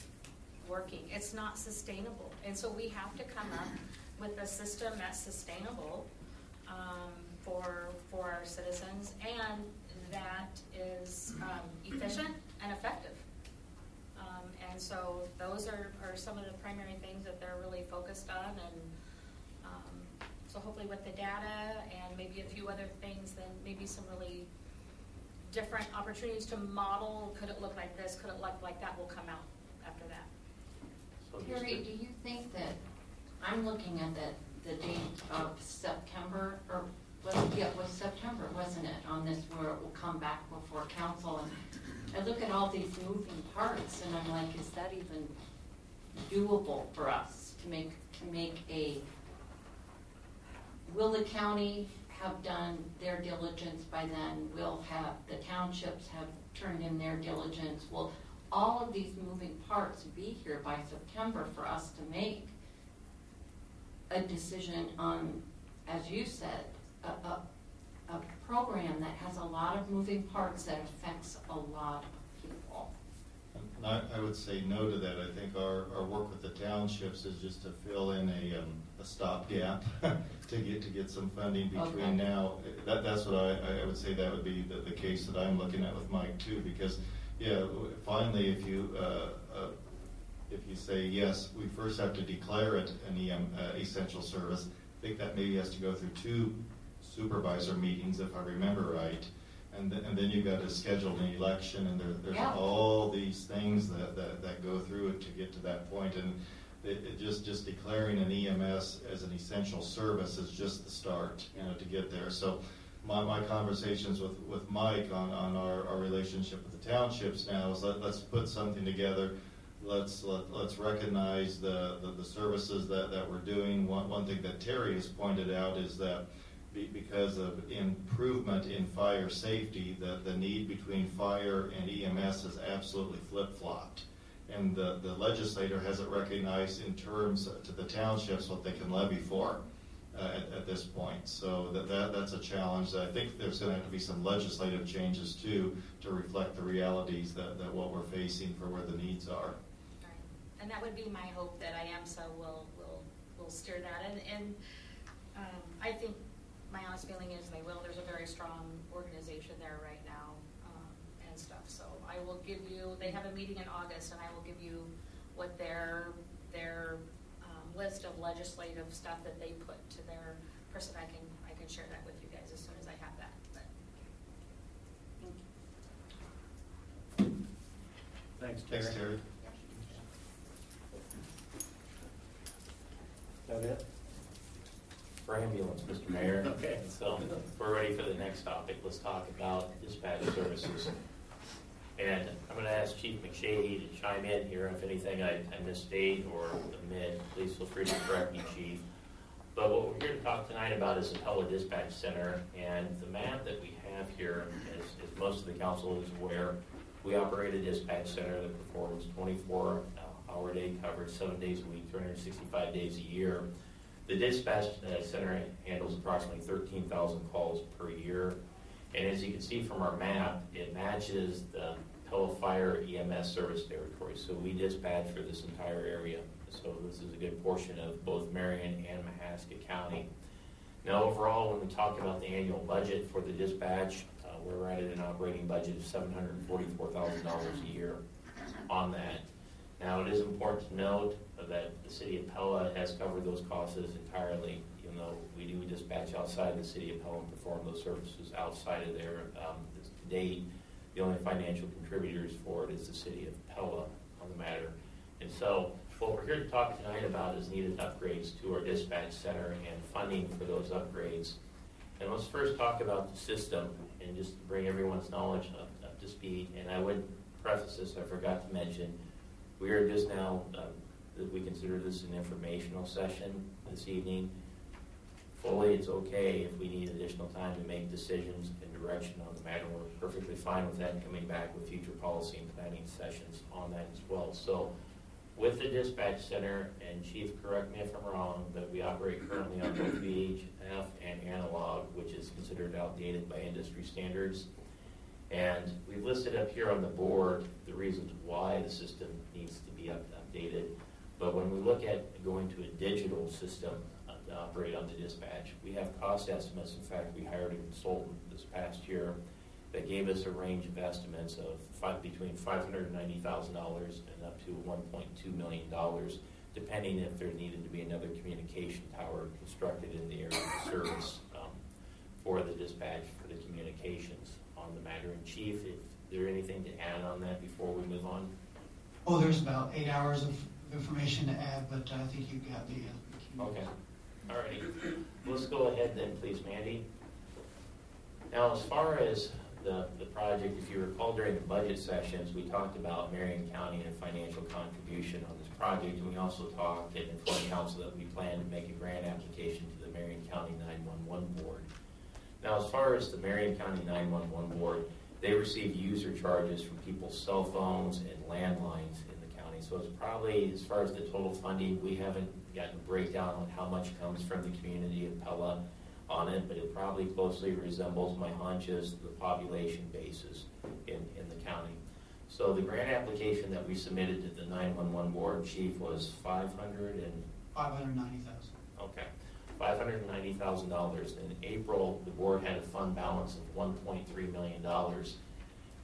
working. It's not sustainable. And so we have to come up with a system that's sustainable for our citizens and that is efficient and effective. And so those are some of the primary things that they're really focused on. And so hopefully with the data and maybe a few other things, then maybe some really different opportunities to model, could it look like this, could it look like that, will come out after that. So Terry, do you think that, I'm looking at the date of September, or was September, wasn't it, on this, where it will come back before council, and I look at all these moving parts, and I'm like, is that even doable for us to make a, will the county have done their diligence by then? Will have the townships have turned in their diligence? Will all of these moving parts be here by September for us to make a decision on, as you said, a program that has a lot of moving parts that affects a lot of people? And I would say no to that. I think our work with the townships is just to fill in a stopgap to get some funding between now. That's what I would say. That would be the case that I'm looking at with Mike too, because finally, if you say yes, we first have to declare it an essential service. I think that maybe has to go through 2 supervisor meetings, if I remember right, and then you've got to schedule an election, and there's all these things that go through it to get to that point, and it just declaring an EMS as an essential service is just the start, to get there. So my conversations with Mike on our relationship with the townships now is let's put something together. Let's recognize the services that we're doing. One thing that Terry has pointed out is that because of improvement in fire safety, the need between fire and EMS is absolutely flip-flopped. And the legislator hasn't recognized in terms to the townships what they can levy for at this point. So that's a challenge. I think there's going to have to be some legislative changes too to reflect the realities that what we're facing for where the needs are. And that would be my hope that IAMSA will steer that. And I think my honest feeling is they will. There's a very strong organization there right now and stuff. So I will give you, they have a meeting in August, and I will give you what their list of legislative stuff that they put to their person. I can share that with you guys as soon as I have that. But. Thanks, Terry. Thanks, Terry. Is that it? For ambulance, Mr. Mayor. Okay. So if we're ready for the next topic. Let's talk about dispatch services. And I'm going to ask Chief McShahey to chime in here. If anything I misstate or omit, please feel free to correct me, Chief. But what we're here to talk tonight about is the Pella Dispatch Center, and the map that we have here, as most of the council is aware, we operate a dispatch center that performs 24-hour day coverage, 7 days a week, 365 days a year. The dispatch center handles approximately 13,000 calls per year, and as you can see from our map, it matches the Pella Fire EMS service territory, so we dispatch for this entire area. So this is a good portion of both Marion and Mahaska County. Now overall, when we talk about the annual budget for the dispatch, we're right at an operating budget of $744,000 a year on that. Now it is important to note that the City of Pella has covered those costs entirely, even though we do dispatch outside the City of Pella and perform those services outside of there. To date, the only financial contributors for it is the City of Pella on the matter. And so what we're here to talk tonight about is needed upgrades to our dispatch center and funding for those upgrades. And let's first talk about the system and just to bring everyone's knowledge up to speed. And I would preface this, I forgot to mention, we are just now, we consider this an informational session this evening. Fully, it's okay if we need additional time to make decisions and direction on the matter. We're perfectly fine with that and coming back with future policy and planning sessions on that as well. So with the dispatch center, and Chief, correct me if I'm wrong, but we operate currently on both VHF and analog, which is considered outdated by industry standards. And we've listed up here on the board the reasons why the system needs to be updated. But when we look at going to a digital system to operate on the dispatch, we have cost estimates. In fact, we hired a consultant this past year that gave us a range of estimates of between $590,000 and up to $1.2 million, depending if there needed to be another communication tower constructed in the area of service for the dispatch, for the communications on the matter. And Chief, is there anything to add on that before we move on? Oh, there's about 8 hours of information to add, but I think you've got the Okay. All righty. Let's go ahead then, please, Mandy. Now, as far as the project, if you recall during the budget sessions, we talked about Marion County and financial contribution on this project, and we also talked and informed council that we plan to make a grant application to the Marion County 911 board. Now, as far as the Marion County 911 board, they receive user charges from people's cell phones and landlines in the county. So it's probably, as far as the total funding, we haven't gotten a breakdown on how much comes from the community of Pella on it, but it probably closely resembles, my hunch is, the population basis in the county. So the grant application that we submitted to the 911 board, Chief, was $590,000. Okay, $590,000. In April, the board had a fund balance of $1.3 million,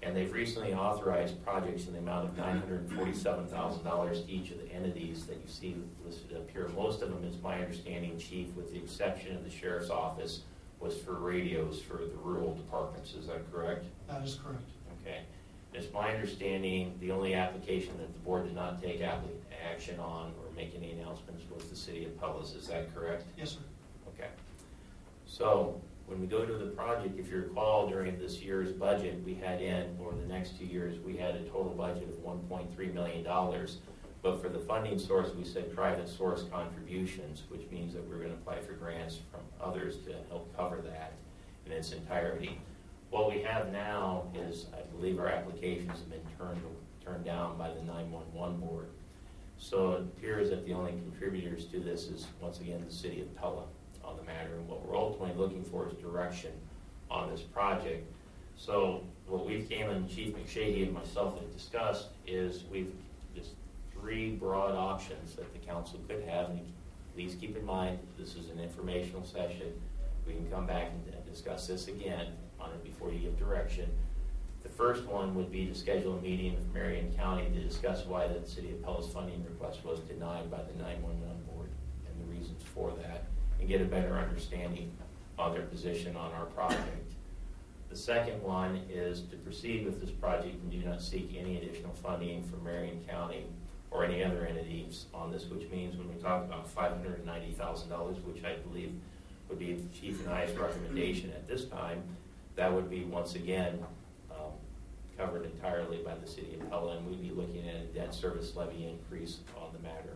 and they've recently authorized projects in the amount of $947,000 to each of the entities that you see listed up here. Most of them, is my understanding, Chief, with the exception of the Sheriff's Office, was for radios for the rural departments. Is that correct? That is correct. Okay. It's my understanding the only application that the board did not take action on or make any announcements was the City of Pella's. Is that correct? Yes, sir. Okay. So when we go to the project, if you recall, during this year's budget, we had over the next 2 years, we had a total budget of $1.3 million. But for the funding source, we said private source contributions, which means that we're going to apply for grants from others to help cover that in its entirety. What we have now is, I believe our applications have been turned down by the 911 board. So it appears that the only contributors to this is, once again, the City of Pella on the matter. And what we're ultimately looking for is direction on this project. So what we came and Chief McShahey and myself have discussed is we've just 3 broad options that the council could have. And please keep in mind, this is an informational session. We can come back and discuss this again on it before you give direction. The first one would be to schedule a meeting with Marion County to discuss why the City of Pella's funding request was denied by the 911 board and the reasons for that, and get a better understanding of their position on our project. The second one is to proceed with this project and do not seek any additional funding from Marion County or any other entities on this, which means when we talk about $590,000, which I believe would be Chief and I's recommendation at this time, that would be once again covered entirely by the City of Pella, and we'd be looking at a debt service levy increase on the matter.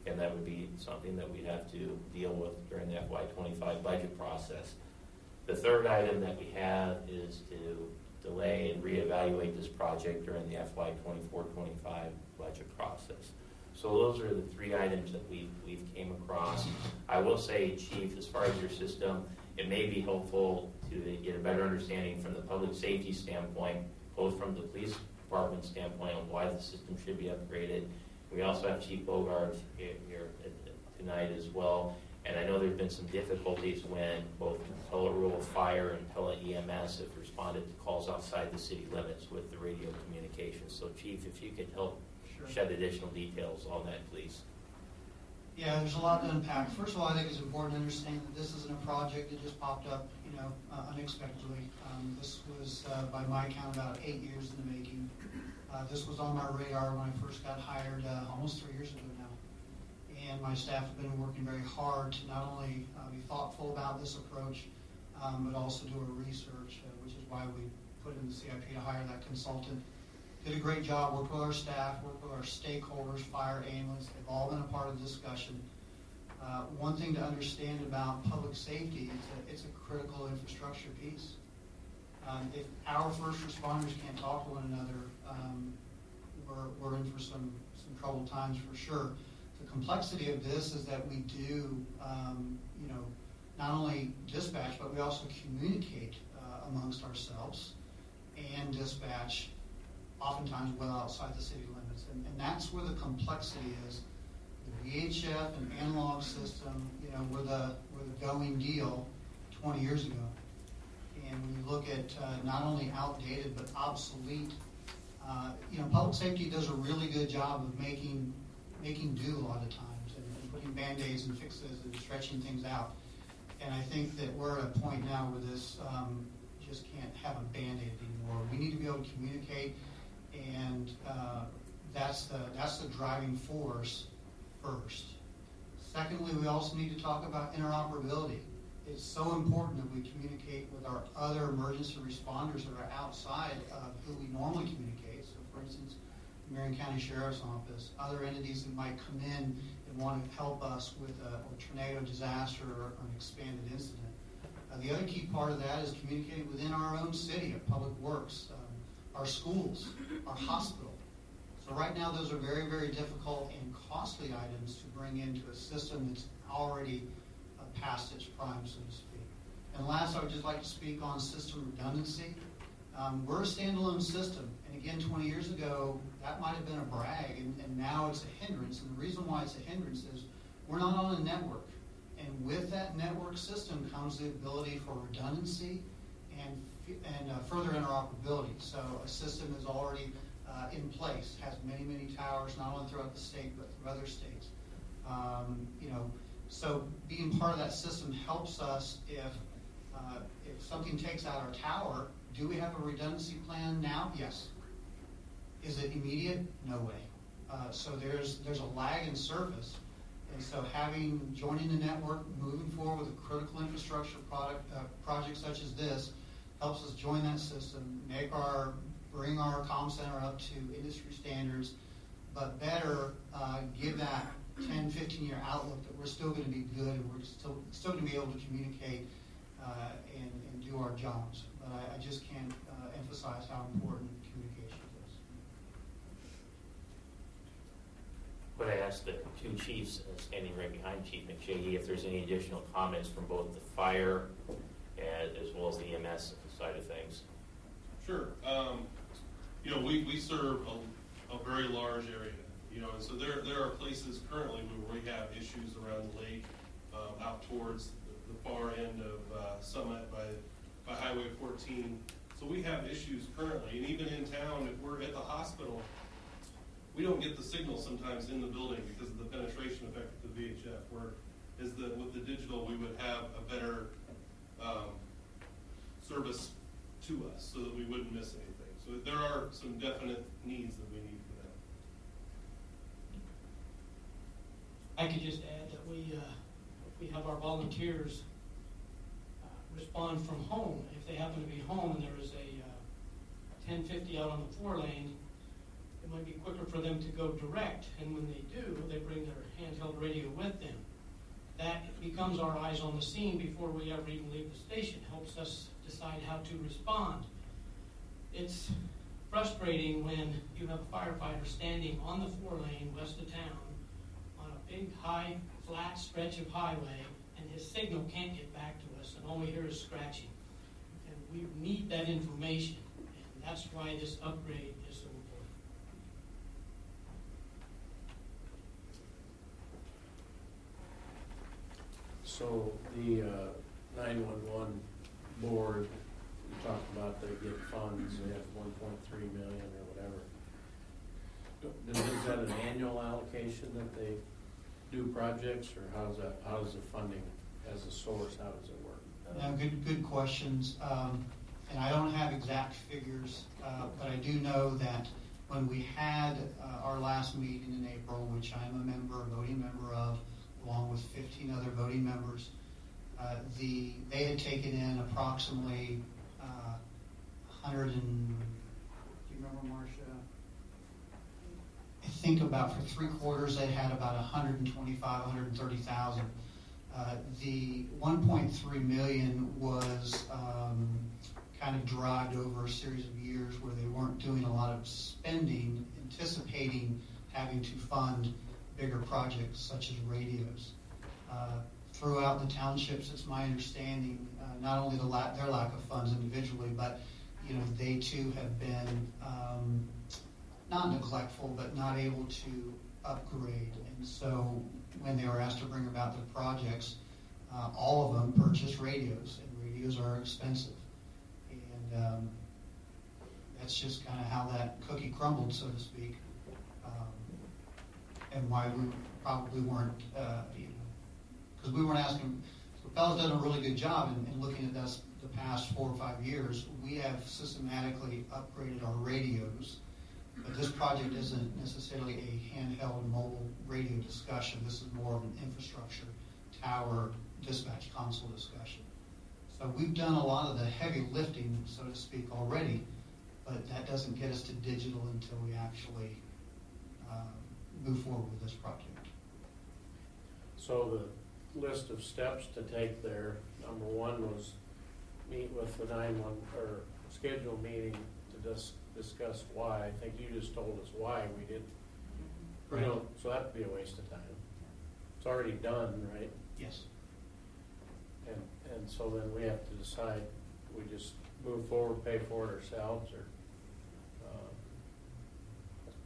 And that would be something that we'd have to deal with during the FY25 budget process. The third item that we have is to delay and reevaluate this project during the FY24-25 budget process. So those are the three items that we've came across. I will say, Chief, as far as your system, it may be helpful to get a better understanding from the public safety standpoint, both from the police department standpoint on why the system should be upgraded. We also have Chief Bogart here tonight as well. And I know there's been some difficulties when both Pella Rural Fire and Pella EMS have responded to calls outside the city limits with the radio communications. So Chief, if you could help shed additional details on that, please. Yeah, there's a lot to unpack. First of all, I think it's important to understand that this isn't a project that just popped up, unexpectedly. This was, by my count, about 8 years in the making. This was on my radar when I first got hired almost 3 years ago now. And my staff have been working very hard to not only be thoughtful about this approach, but also do a research, which is why we put in the CIP to hire that consultant. Did a great job, worked with our staff, worked with our stakeholders, fire, ambulance. They've all been a part of the discussion. One thing to understand about public safety is that it's a critical infrastructure piece. If our first responders can't talk to one another, we're in for some troubled times for sure. The complexity of this is that we do, not only dispatch, but we also communicate amongst ourselves and dispatch oftentimes well outside the city limits. And that's where the complexity is. The VHF and analog system, were the going deal 20 years ago. And when you look at not only outdated but obsolete, public safety does a really good job of making do a lot of times and putting band-aids and fixes and stretching things out. And I think that we're at a point now where this just can't have a band-aid anymore. We need to be able to communicate, and that's the driving force first. Secondly, we also need to talk about interoperability. It's so important that we communicate with our other emergency responders that are outside of who we normally communicate. So, for instance, the Marion County Sheriff's Office, other entities that might come in and want to help us with a tornado disaster or an expanded incident. The other key part of that is communicating within our own city, of public works, our schools, our hospital. So right now, those are very, very difficult and costly items to bring into a system that's already past its prime, so to speak. And last, I would just like to speak on system redundancy. We're a standalone system, and again, 20 years ago, that might have been a brag, and now it's a hindrance. And the reason why it's a hindrance is we're not on a network. And with that network system comes the ability for redundancy and further interoperability. So a system is already in place, has many, many towers, not only throughout the state, but through other states. So being part of that system helps us if something takes out our tower. Do we have a redundancy plan now? Yes. Is it immediate? No way. So there's a lag in service. And so joining the network, moving forward with a critical infrastructure project such as this, helps us join that system, bring our comm center up to industry standards, but better give that 10, 15-year outlook that we're still going to be good and we're still going to be able to communicate and do our jobs. But I just can't emphasize how important communication is. Would I ask the two chiefs standing right behind Chief McShaggy if there's any additional comments from both the fire as well as the EMS side of things? Sure. We serve a very large area, and so there are places currently where we have issues around the lake, out towards the far end of Summit by Highway 14. So we have issues currently, and even in town, if we're at the hospital, we don't get the signal sometimes in the building because of the penetration effect of the VHF. With the digital, we would have a better service to us so that we wouldn't miss anything. So there are some definite needs that we need for that. I could just add that we have our volunteers respond from home. If they happen to be home and there is a 1050 out on the 4-lane, it might be quicker for them to go direct, and when they do, they bring their handheld radio with them. That becomes our eyes on the scene before we ever even leave the station, helps us decide how to respond. It's frustrating when you have a firefighter standing on the 4-lane west of town on a big, high, flat stretch of highway, and his signal can't get back to us, and all we hear is scratching. And we need that information, and that's why this upgrade is so important. So the 911 board, you talked about they get funds, they have 1.3 million or whatever. Is that an annual allocation that they do projects, or how does the funding as a source, how does it work? No, good questions. And I don't have exact figures, but I do know that when we had our last meeting in April, which I am a voting member of, along with 15 other voting members, they had taken in approximately 100 and, do you remember, Marcia? I think about for 3 quarters they had about 125, 130,000. The 1.3 million was kind of derived over a series of years where they weren't doing a lot of spending, anticipating having to fund bigger projects such as radios. Throughout the townships, it's my understanding, not only their lack of funds individually, but they too have been not neglectful, but not able to upgrade. And so when they were asked to bring about the projects, all of them purchased radios, and radios are expensive. And that's just kind of how that cookie crumbled, so to speak, and why we probably weren't, because we weren't asking. So Pella's done a really good job in looking at this the past 4 or 5 years. We have systematically upgraded our radios, but this project isn't necessarily a handheld mobile radio discussion. This is more of an infrastructure, tower, dispatch console discussion. So we've done a lot of the heavy lifting, so to speak, already, but that doesn't get us to digital until we actually move forward with this project. So the list of steps to take there, number 1 was meet with the 911, or schedule a meeting to discuss why. I think you just told us why we did. Right. So that'd be a waste of time. It's already done, right? Yes. And so then we have to decide, we just move forward, pay for it ourselves, or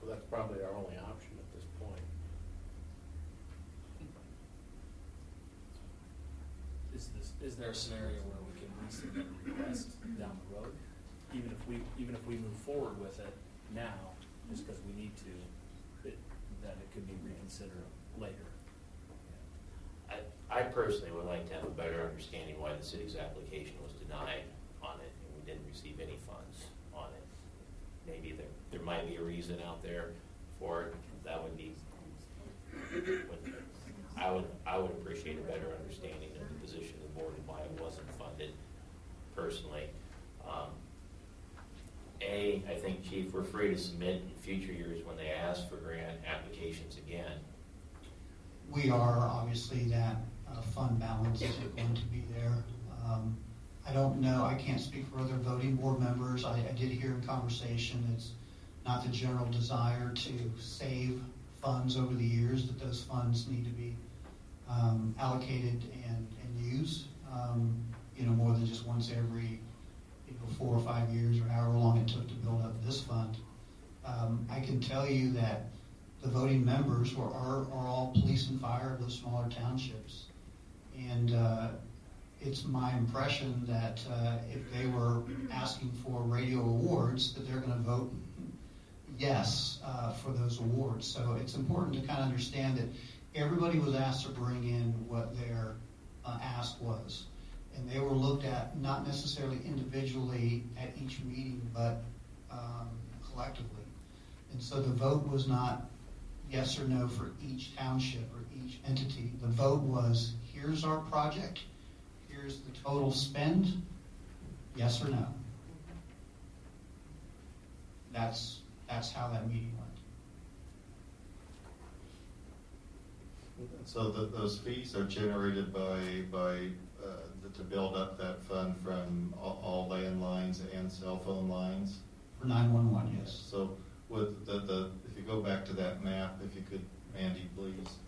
that's probably our only option at this point. Is there a scenario where we can resubmit a request down the road, even if we move forward with it now, just because we need to, that it could be reconsidered later? I personally would like to have a better understanding why the city's application was denied on it and we didn't receive any funds on it. Maybe there might be a reason out there for it. That would be, I would appreciate a better understanding of the position of the board and why it wasn't funded personally. I think, Chief, we're free to submit in future years when they ask for grant applications again. We are, obviously, that fund balance isn't going to be there. I don't know, I can't speak for other voting board members. I did hear in conversation it's not the general desire to save funds over the years, that those funds need to be allocated and used, more than just once every 4 or 5 years, or however long it took to build up this fund. I can tell you that the voting members are all police and fire of those smaller townships. And it's my impression that if they were asking for radio awards, that they're going to vote yes for those awards. So it's important to kind of understand that everybody was asked to bring in what their ask was. And they were looked at not necessarily individually at each meeting, but collectively. And so the vote was not yes or no for each township or each entity. The vote was, here's our project, here's the total spend, yes or no. that's how that meeting went. So those fees are generated to build up that fund from all landlines and cell phone lines? For 911, yes. So with if you go back to that map, if you could, Mandy, please.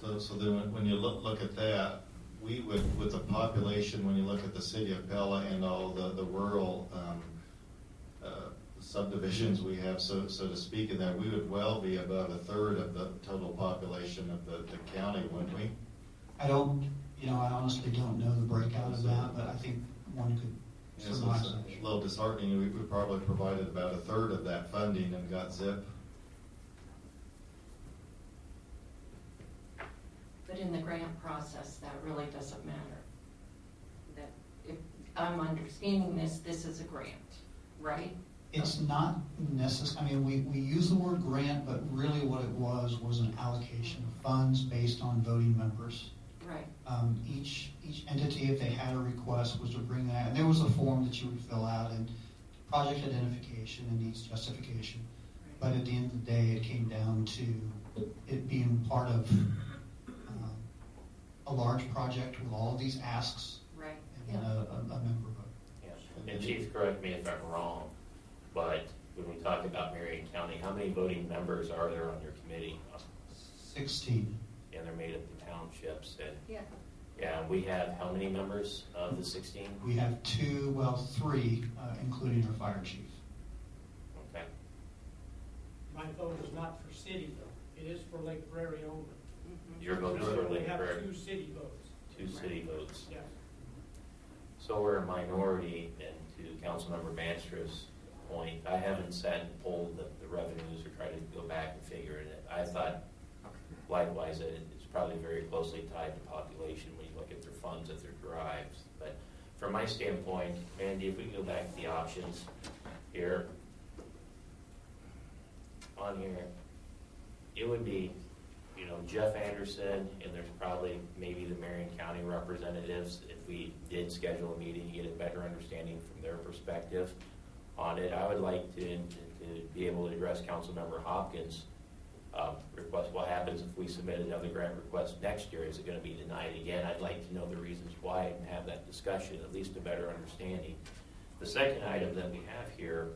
So then when you look at that, we would, with the population, when you look at the city of Pella and all the rural subdivisions we have, so to speak, in there, we would well be above a third of the total population of the county, wouldn't we? I honestly don't know the breakout of that, but I think one could Yes, surmise it's that. a little disheartening. We probably provided about a third of that funding and got zip. But in the grant process, that really doesn't matter. That if I'm understanding this is a grant, right? It's not necessary. I mean, we use the word grant, but really what it was an allocation of funds based on voting members. Right. Each entity, if they had a request, was to bring that, and there was a form that you would fill out, and project identification and needs justification. But at the end of the day, it came down to it being part of a large project with all of these asks, right, and then a member vote. Yeah. And Chief, correct me if I'm wrong, but when we talk about Marion County, how many voting members are there on your committee? 16. And they're made up of townships. And yeah, we have how many members of the 16? We have three, including our fire chief. Okay. My vote is not for city though. It is for Lake Prairie only. Your vote is for Lake We have Prairie. 2 city votes. 2 city votes. Yes. So we're a minority, and to Councilmember Manstra's point, I haven't sat and pulled the revenues or tried to go back and figure it. I thought likewise that it's probably very closely tied to population when you look at their funds that they're derived. But from my standpoint, Mandy, if we can go back to the options here, on here, it would be, Jeff Anderson, and there's probably maybe the Marion County representatives. If we did schedule a meeting to get a better understanding from their perspective on it, I would like to be able to address Councilmember Hopkins' request. What happens if we submit another grant request next year? Is it going to be denied again? I'd like to know the reasons why and have that discussion, at least a better understanding. The second item that we have here,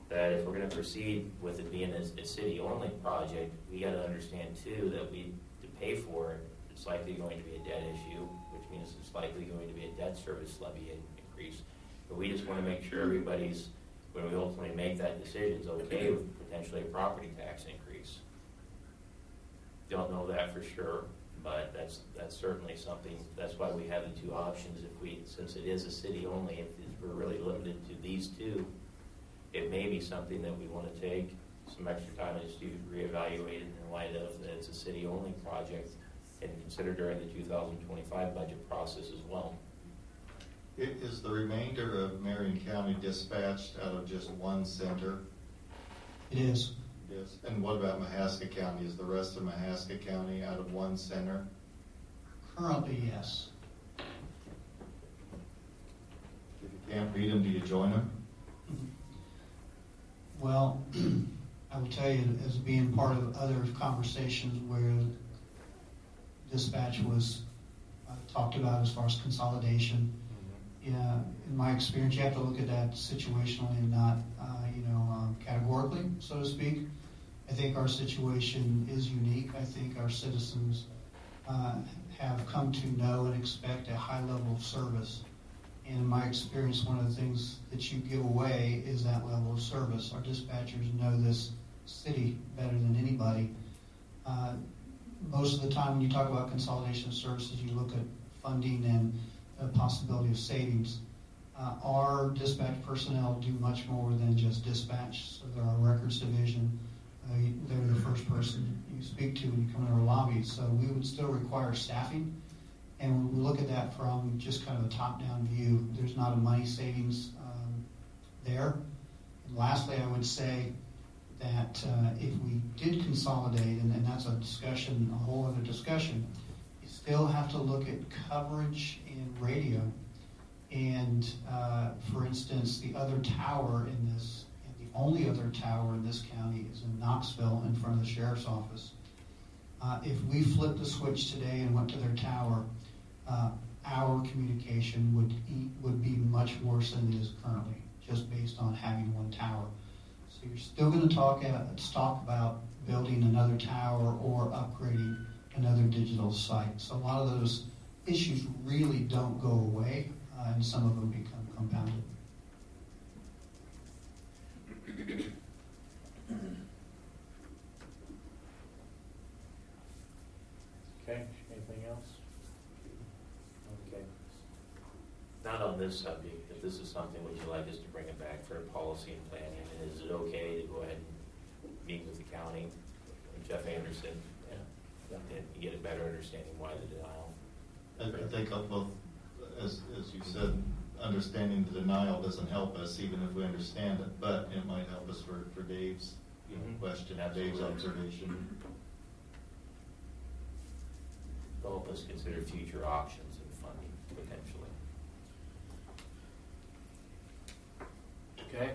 that if we're going to proceed with it being a city-only project, we got to understand too that to pay for it, it's likely going to be a debt issue, which means it's likely going to be a debt service levy increase. But we just want to make sure everybody's, when we ultimately make that decision, is okay with potentially a property tax increase. Don't know that for sure, but that's certainly something. That's why we have the 2 options. Since it is a city-only, if we're really limited to these 2. It may be something that we want to take some extra time and just reevaluate in light of that it's a city-only project and consider during the 2025 budget process as well. Is the remainder of Marion County dispatched out of just one center? It is. Yes. And what about Mahaska County? Is the rest of Mahaska County out of one center? Currently, yes. If you can't beat them, do you join them? Well, I will tell you, as being part of other conversations where dispatch was talked about as far as consolidation, in my experience, you have to look at that situationally and not, categorically, so to speak. I think our situation is unique. I think our citizens have come to know and expect a high level of service. And in my experience, one of the things that you give away is that level of service. Our dispatchers know this city better than anybody. Most of the time when you talk about consolidation of services, you look at funding and the possibility of savings. Our dispatch personnel do much more than just dispatch. So they're our records division. They're the first person you speak to when you come into our lobby. So we would still require staffing. And when we look at that from just kind of a top-down view, there's not a money savings there. And lastly, I would say that if we did consolidate, and that's a discussion, a whole other discussion, you still have to look at coverage in radio. And for instance, the other tower in this, the only other tower in this county is in Knoxville in front of the sheriff's office. If we flipped the switch today and went to their tower, our communication would be much worse than it is currently, just based on having one tower. So you're still going to talk about building another tower or upgrading another digital site. So a lot of those issues really don't go away, and some of them become compounded. Okay, anything else? Okay. Not on this subject, if this is something, would you like us to bring it back for policy and planning? And is it okay to go ahead and meet with the county, and Jeff Anderson, and get a better understanding why the denial? I think both, as you said, understanding the denial doesn't help us, even if we understand it, but it might help us for Dave's question, Dave's observation. To help us consider future options and funding, potentially. Okay.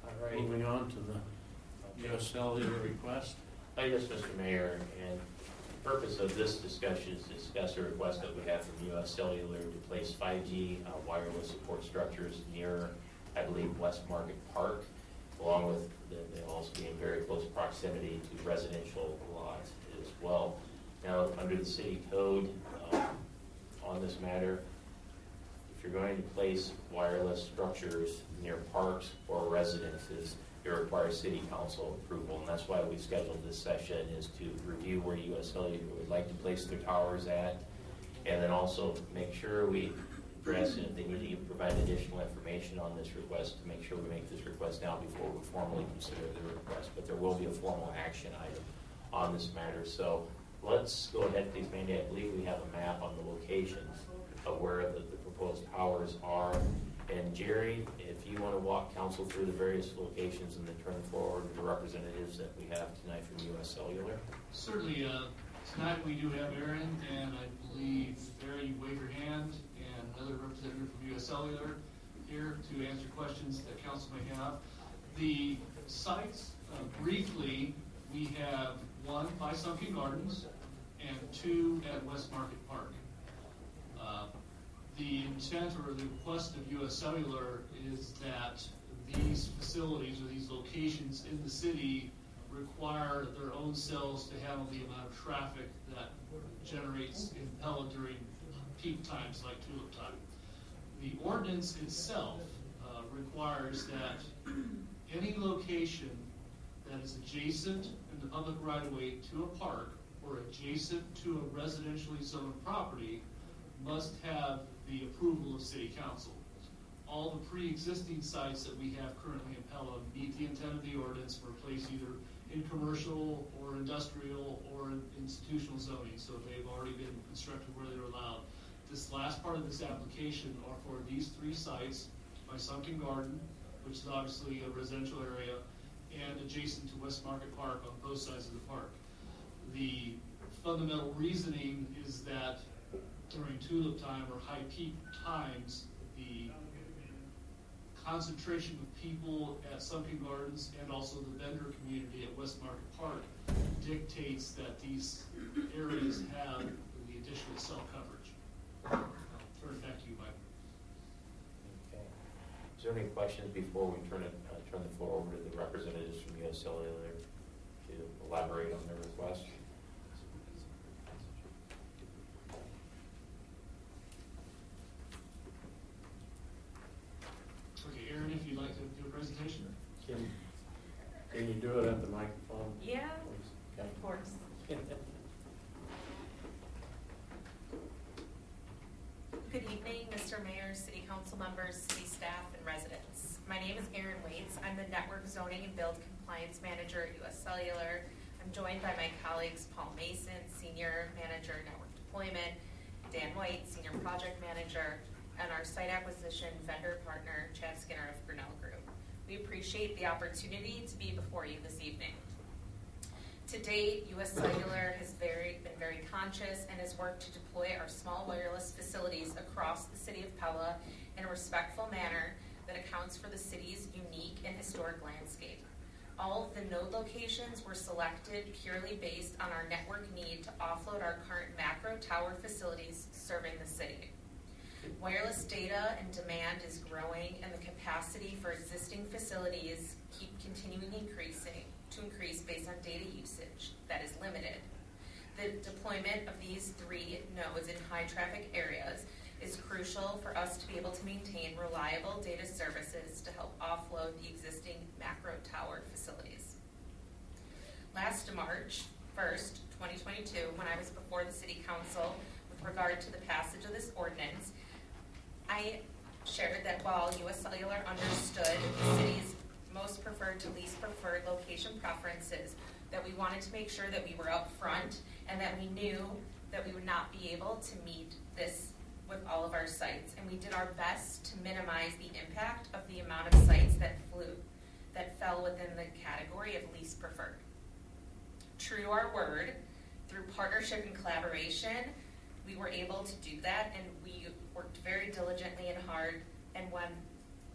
All right, moving on to the U.S. Cellular request. Yes, Mr. Mayor, and the purpose of this discussion is to discuss a request that we have from U.S. Cellular to place 5G wireless support structures near, I believe, West Market Park, along with they also be in very close proximity to residential lots as well. Now, under the city code on this matter, if you're going to place wireless structures near parks or residences, it requires city council approval, and that's why we scheduled this session, is to review where U.S. Cellular would like to place their towers at, and then also make sure we address it if they need to provide additional information on this request, to make sure we make this request now before we formally consider the request. But there will be a formal action item on this matter. So let's go ahead, please, Mandy. I believe we have a map on the locations of where the proposed towers are. And Jerry, if you want to walk council through the various locations and then turn the floor over to the representatives that we have tonight from U.S. Cellular. Certainly, tonight we do have Aaron, and I believe, Aaron, you wave your hand, and another representative from U.S. Cellular here to answer questions that council may have. The sites, briefly, we have one by Sunken Gardens and two at West Market Park. The intent or the request of U.S. Cellular is that these facilities or these locations in the city require their own cells to handle the amount of traffic that generates in Pella during peak times like tulip time. The ordinance itself requires that any location that is adjacent in the public right-of-way to a park or adjacent to a residentially zoned property must have the approval of city council. All the pre-existing sites that we have currently in Pella meet the intent of the ordinance for place either in commercial or industrial or institutional zoning, so they've already been constructed where they're allowed. This last part of this application are for these three sites by Sunken Garden, which is obviously a residential area, and adjacent to West Market Park on both sides of the park. The fundamental reasoning is that during tulip time or high peak times, the concentration of people at Sunken Gardens and also the vendor community at West Market Park dictates that these areas have the additional cell coverage. I'll turn it back to you, Mike. Okay. Is there any questions before we turn the floor over to the representatives from U.S. Cellular to elaborate on their request? Okay, Aaron, if you'd like to do a presentation. Can you do it at the microphone? Yeah, Please? Okay. of course. Good evening, Mr. Mayor, City Council members, city staff, and residents. My name is Erin Waits. I'm the Network Zoning and Build Compliance Manager at U.S. Cellular. I'm joined by my colleagues Paul Mason, Senior Manager, Network Deployment, Dan White, Senior Project Manager, and our site acquisition vendor partner, Chad Skinner of Grinnell Group. We appreciate the opportunity to be before you this evening. To date, U.S. Cellular has been very conscious and has worked to deploy our small wireless facilities across the City of Pella in a respectful manner that accounts for the city's unique and historic landscape. All of the node locations were selected purely based on our network need to offload our current macro tower facilities serving the city. Wireless data and demand is growing, and the capacity for existing facilities keep continuing to increase based on data usage that is limited. The deployment of these 3 nodes in high traffic areas is crucial for us to be able to maintain reliable data services to help offload the existing macro tower facilities. Last March 1st, 2022, when I was before the City Council with regard to the passage of this ordinance, I shared that while U.S. Cellular understood the city's most preferred to least preferred location preferences, that we wanted to make sure that we were upfront and that we knew that we would not be able to meet this with all of our sites. And we did our best to minimize the impact of the amount of sites that fell within the category of least preferred. True to our word, through partnership and collaboration, we were able to do that, and we worked very diligently and hard, and when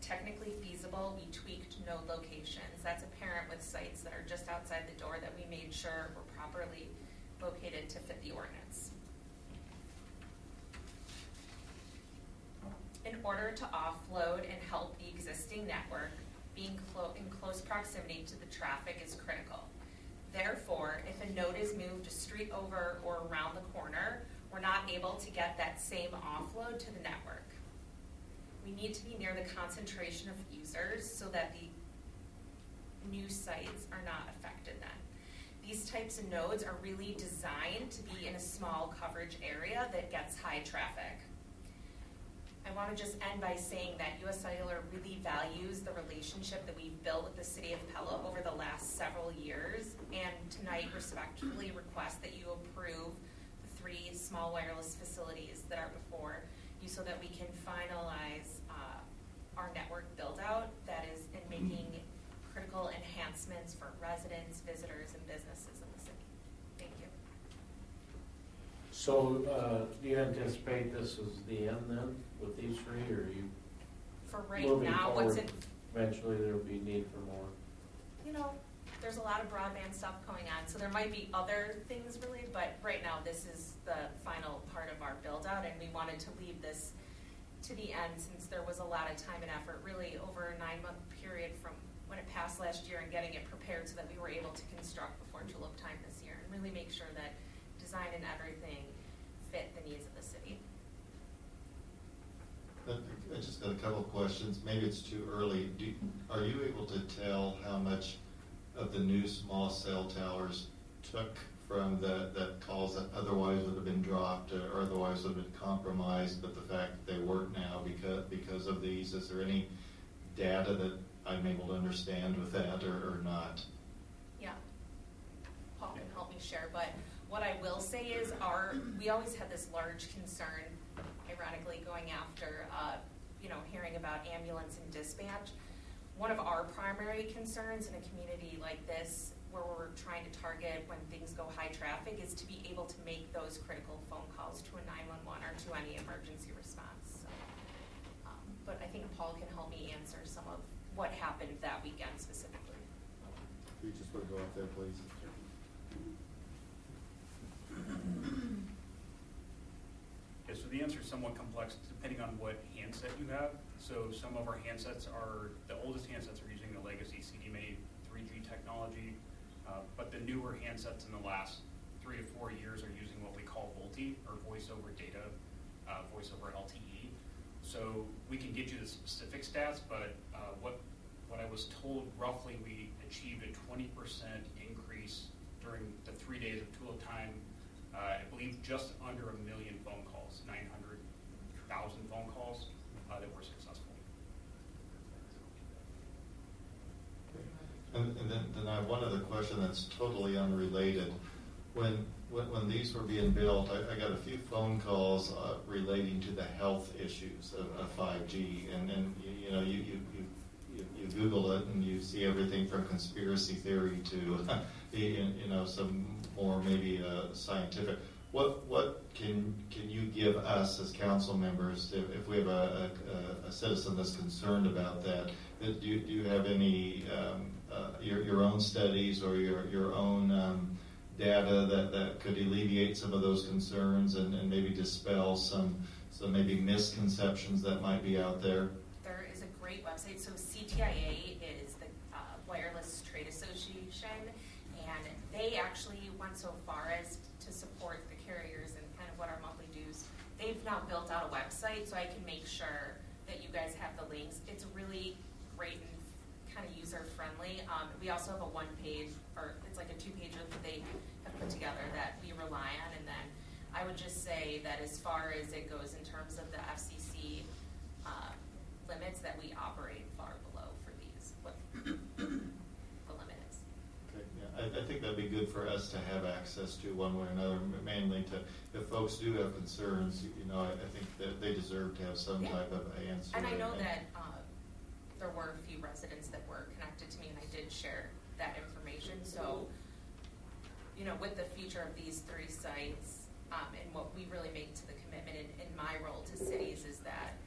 technically feasible, we tweaked node locations. That's apparent with sites that are just outside the door that we made sure were properly located to fit the ordinance. In order to offload and help the existing network, being in close proximity to the traffic is critical. Therefore, if a node is moved a street over or around the corner, we're not able to get that same offload to the network. We need to be near the concentration of users so that the new sites are not affected then. These types of nodes are really designed to be in a small coverage area that gets high traffic. I want to just end by saying that U.S. Cellular really values the relationship that we've built with the City of Pella over the last several years, and tonight respectfully request that you approve the 3 small wireless facilities that are before you so that we can finalize our network build-out that is in making critical enhancements for residents, visitors, and businesses in the city. Thank you. So, do you anticipate this is the end then with these 3, or are you For right moving now, forward? what's it? Eventually there will be need for more. You know, there's a lot of broadband stuff going on, so there might be other things really, but right now this is the final part of our build-out, and we wanted to leave this to the end since there was a lot of time and effort really over a 9-month period from when it passed last year and getting it prepared so that we were able to construct before Julep time this year and really make sure that design and everything fit the needs of the city. I just got a couple of questions. Maybe it's too early. Are you able to tell how much of the new small cell towers took from that calls that otherwise would have been dropped or otherwise would have been compromised, but the fact that they work now because of these? Is there any data that I'm able to understand with that or not? Yeah, Paul can help me share, but what I will say is we always had this large concern, ironically, going after, hearing about ambulance and dispatch. One of our primary concerns in a community like this, where we're trying to target when things go high traffic, is to be able to make those critical phone calls to a 911 or to any emergency response. So, but I think Paul can help me answer some of what happened that weekend specifically. You just want to go up there, please. Yeah, so the answer is somewhat complex depending on what handset you have. So some of our handsets the oldest handsets are using the legacy CDMA 3G technology, but the newer handsets in the last 3 to 4 years are using what we call VoLTE, or voice over data, voice over LTE. So we can get you the specific stats, but what I was told, roughly we achieved a 20% increase during the 3 days of Tulip time. I believe just under 1 million phone calls, 900,000 phone calls that were successful. And then I have one other question that's totally unrelated. When these were being built, I got a few phone calls relating to the health issues of 5G, and you you Google it and you see everything from conspiracy theory to, some more maybe scientific. What can you give us as council members if we have a citizen that's concerned about that? Do you have any your own studies or your own data that could alleviate some of those concerns and maybe dispel some maybe misconceptions that might be out there? There is a great website. So CTIA is the Wireless Trade Association, and they actually went so far as to support the carriers and kind of what our monthly dues. They've now built out a website, so I can make sure that you guys have the links. It's really great and kind of user-friendly. We also have a one-page, or it's like a two-pager that they have put together that we rely on, and then I would just say that as far as it goes in terms of the FCC limits, that we operate far below for these, what the limit is. Okay, yeah, I think that'd be good for us to have access to one way or another, mainly if folks do have concerns, I think that they deserve to have some type of answer. And I know that there were a few residents that were connected to me, and I did share that information. So, with the future of these 3 sites, and what we really make to the commitment in my role to cities is that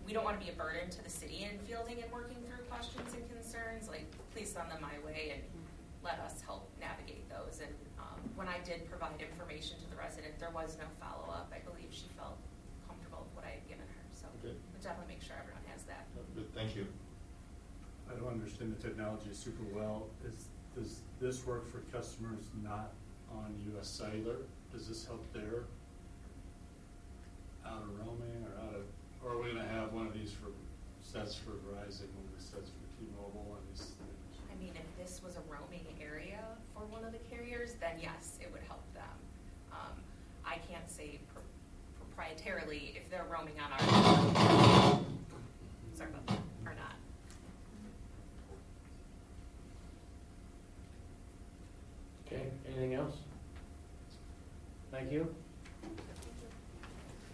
we don't want to be a burden to the city in fielding and working through questions and concerns. Like, please send them my way and let us help navigate those. And when I did provide information to the resident, there was no follow-up. I believe she felt comfortable with what I had given her. So we'll definitely make sure everyone has that. Thank you. I don't understand the technology super well. Does this work for customers not on U.S. Cellular? Does this help their out of roaming or are we going to have one of these for sets for Verizon, one of the sets for T-Mobile, and these things? I mean, if this was a roaming area for one of the carriers, then yes, it would help them. I can't say proprietarily if they're roaming on our sorry about that, or not. Okay, anything else? Thank you.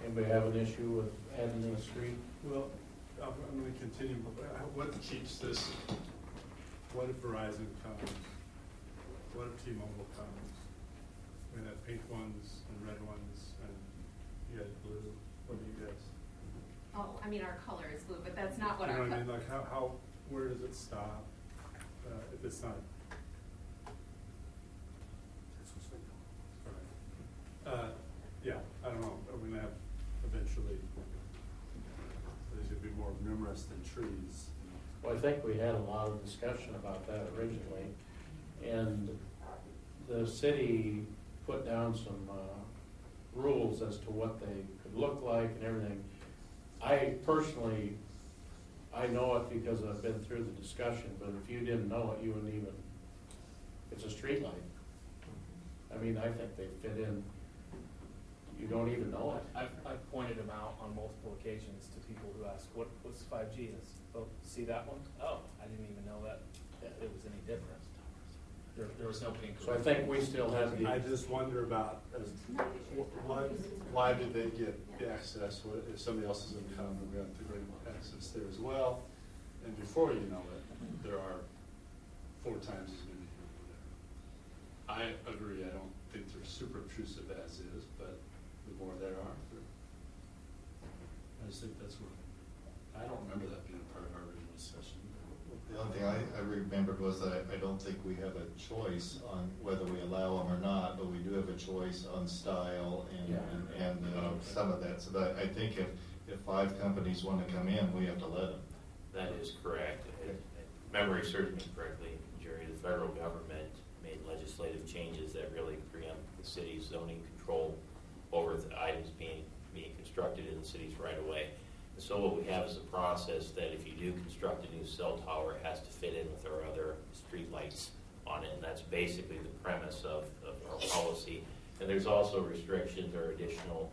Anybody have an issue with adding the street? Well, I'm going to continue. What keeps this? What if Verizon comes? What if T-Mobile comes? We have pink ones and red ones, and you guys blue. What do you guys? Oh, I mean, our color is blue, but that's not what you our. know what I mean? Like how? Where does it stop? If it's not. Yeah, I don't know. Are we going to have eventually? These would be more numerous than trees. Well, I think we had a lot of discussion about that originally, and the city put down some rules as to what they could look like and everything. I personally, I know it because I've been through the discussion, but if you didn't know it, you wouldn't even, it's a street light. I mean, I think they fit in. You don't even know it. I've pointed them out on multiple occasions to people who ask, what's 5G? Oh, see that one? Oh, I didn't even know that it was any different. There was no pink. So I think we still have the. I just wonder about why did they get the access? What, if somebody else is in town, we're going to bring access there as well. And before you know it, there are 4 times as many people there. I agree. I don't think they're super obtrusive as is, but the more there are, I just think that's what. I don't remember that being a part of our original discussion. The only thing I remembered was that I don't think we have a choice on whether we allow them or not, but we do have a choice on style and some of that. So that I think if 5 companies want to come in, we have to let them. That is correct. If memory serves me correctly, Jerry, the federal government made legislative changes that really preempt the city's zoning control over the items being constructed in the city's right of way. And so what we have is a process that if you do construct a new cell tower, it has to fit in with our other street lights on it. And that's basically the premise of our policy. And there's also restrictions or additional,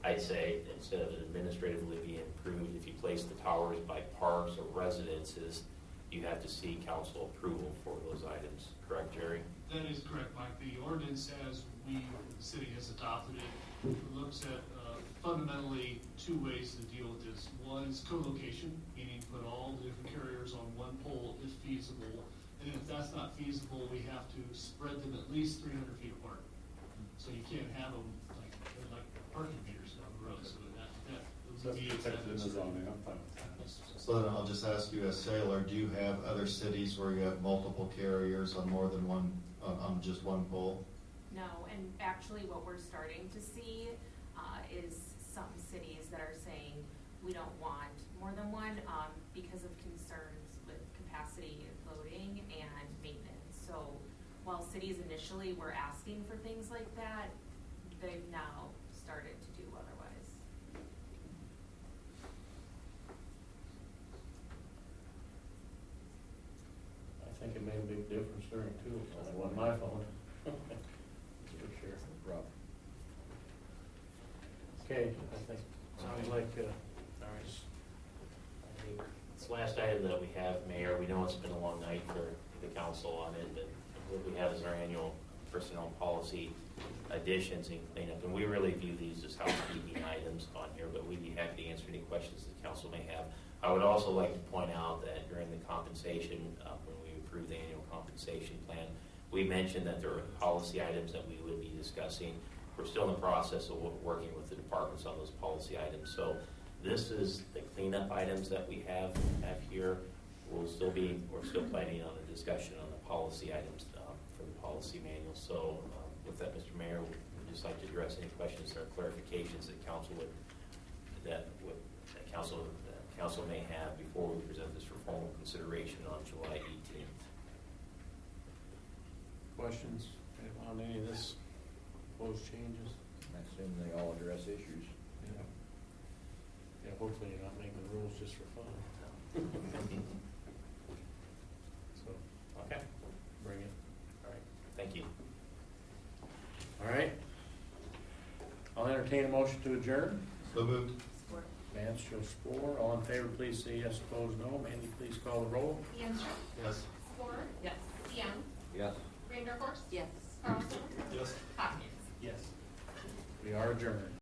I'd say, instead of administratively being approved, if you place the towers by parks or residences, you have to seek council approval for those items. Correct, Jerry? That is correct, Mike. The ordinance, as the city has adopted it, looks at fundamentally two ways to deal with this. One is co-location, meaning put all the different carriers on one pole if feasible. And if that's not feasible, we have to spread them at least 300 feet apart. So you can't have them like parking meters down the road. So that So that's protected in the zoning, I'm fine with that. So then I'll just ask you, as sailor, do you have other cities where you have multiple carriers on more than one, on just one pole? No, and actually what we're starting to see is some cities that are saying we don't want more than one because of concerns with capacity and loading and maintenance. So while cities initially were asking for things like that, they've now started to do otherwise. I think it made a big difference during too, it wasn't my phone. That's for sure. Rob. Okay, I think, sounds like, all right. This last item that we have, Mayor, we know it's been a long night for the council on it, but what we have is our annual personnel policy additions and cleanup, and we really view these as housekeeping items on here, but we'd be happy to answer any questions the council may have. I would also like to point out that during the compensation, when we approved the annual compensation plan, we mentioned that there are policy items that we would be discussing. We're still in the process of working with the departments on those policy items. So this is the cleanup items that we have here. We're still planning on a discussion on the policy items for the policy manual. So with that, Mr. Mayor, we'd just like to address any questions or clarifications that council may have before we present this for formal consideration on July 18th. Questions on any of this proposed changes? I assume they all address issues. Yeah. Yeah, hopefully you're not making the rules just for fun. So, okay, bring it. All right, thank you. All right. I'll entertain a motion to adjourn. So moved. Vance, Joe Spore. All in favor, please say yes. Opposed, no. Mandy, please call the roll. Answer. Yes. Spore? Yes. DeYoung? Yes. Vanderhorst? Yes. Carlson? Yes. Hopkins? Yes. We are adjourned.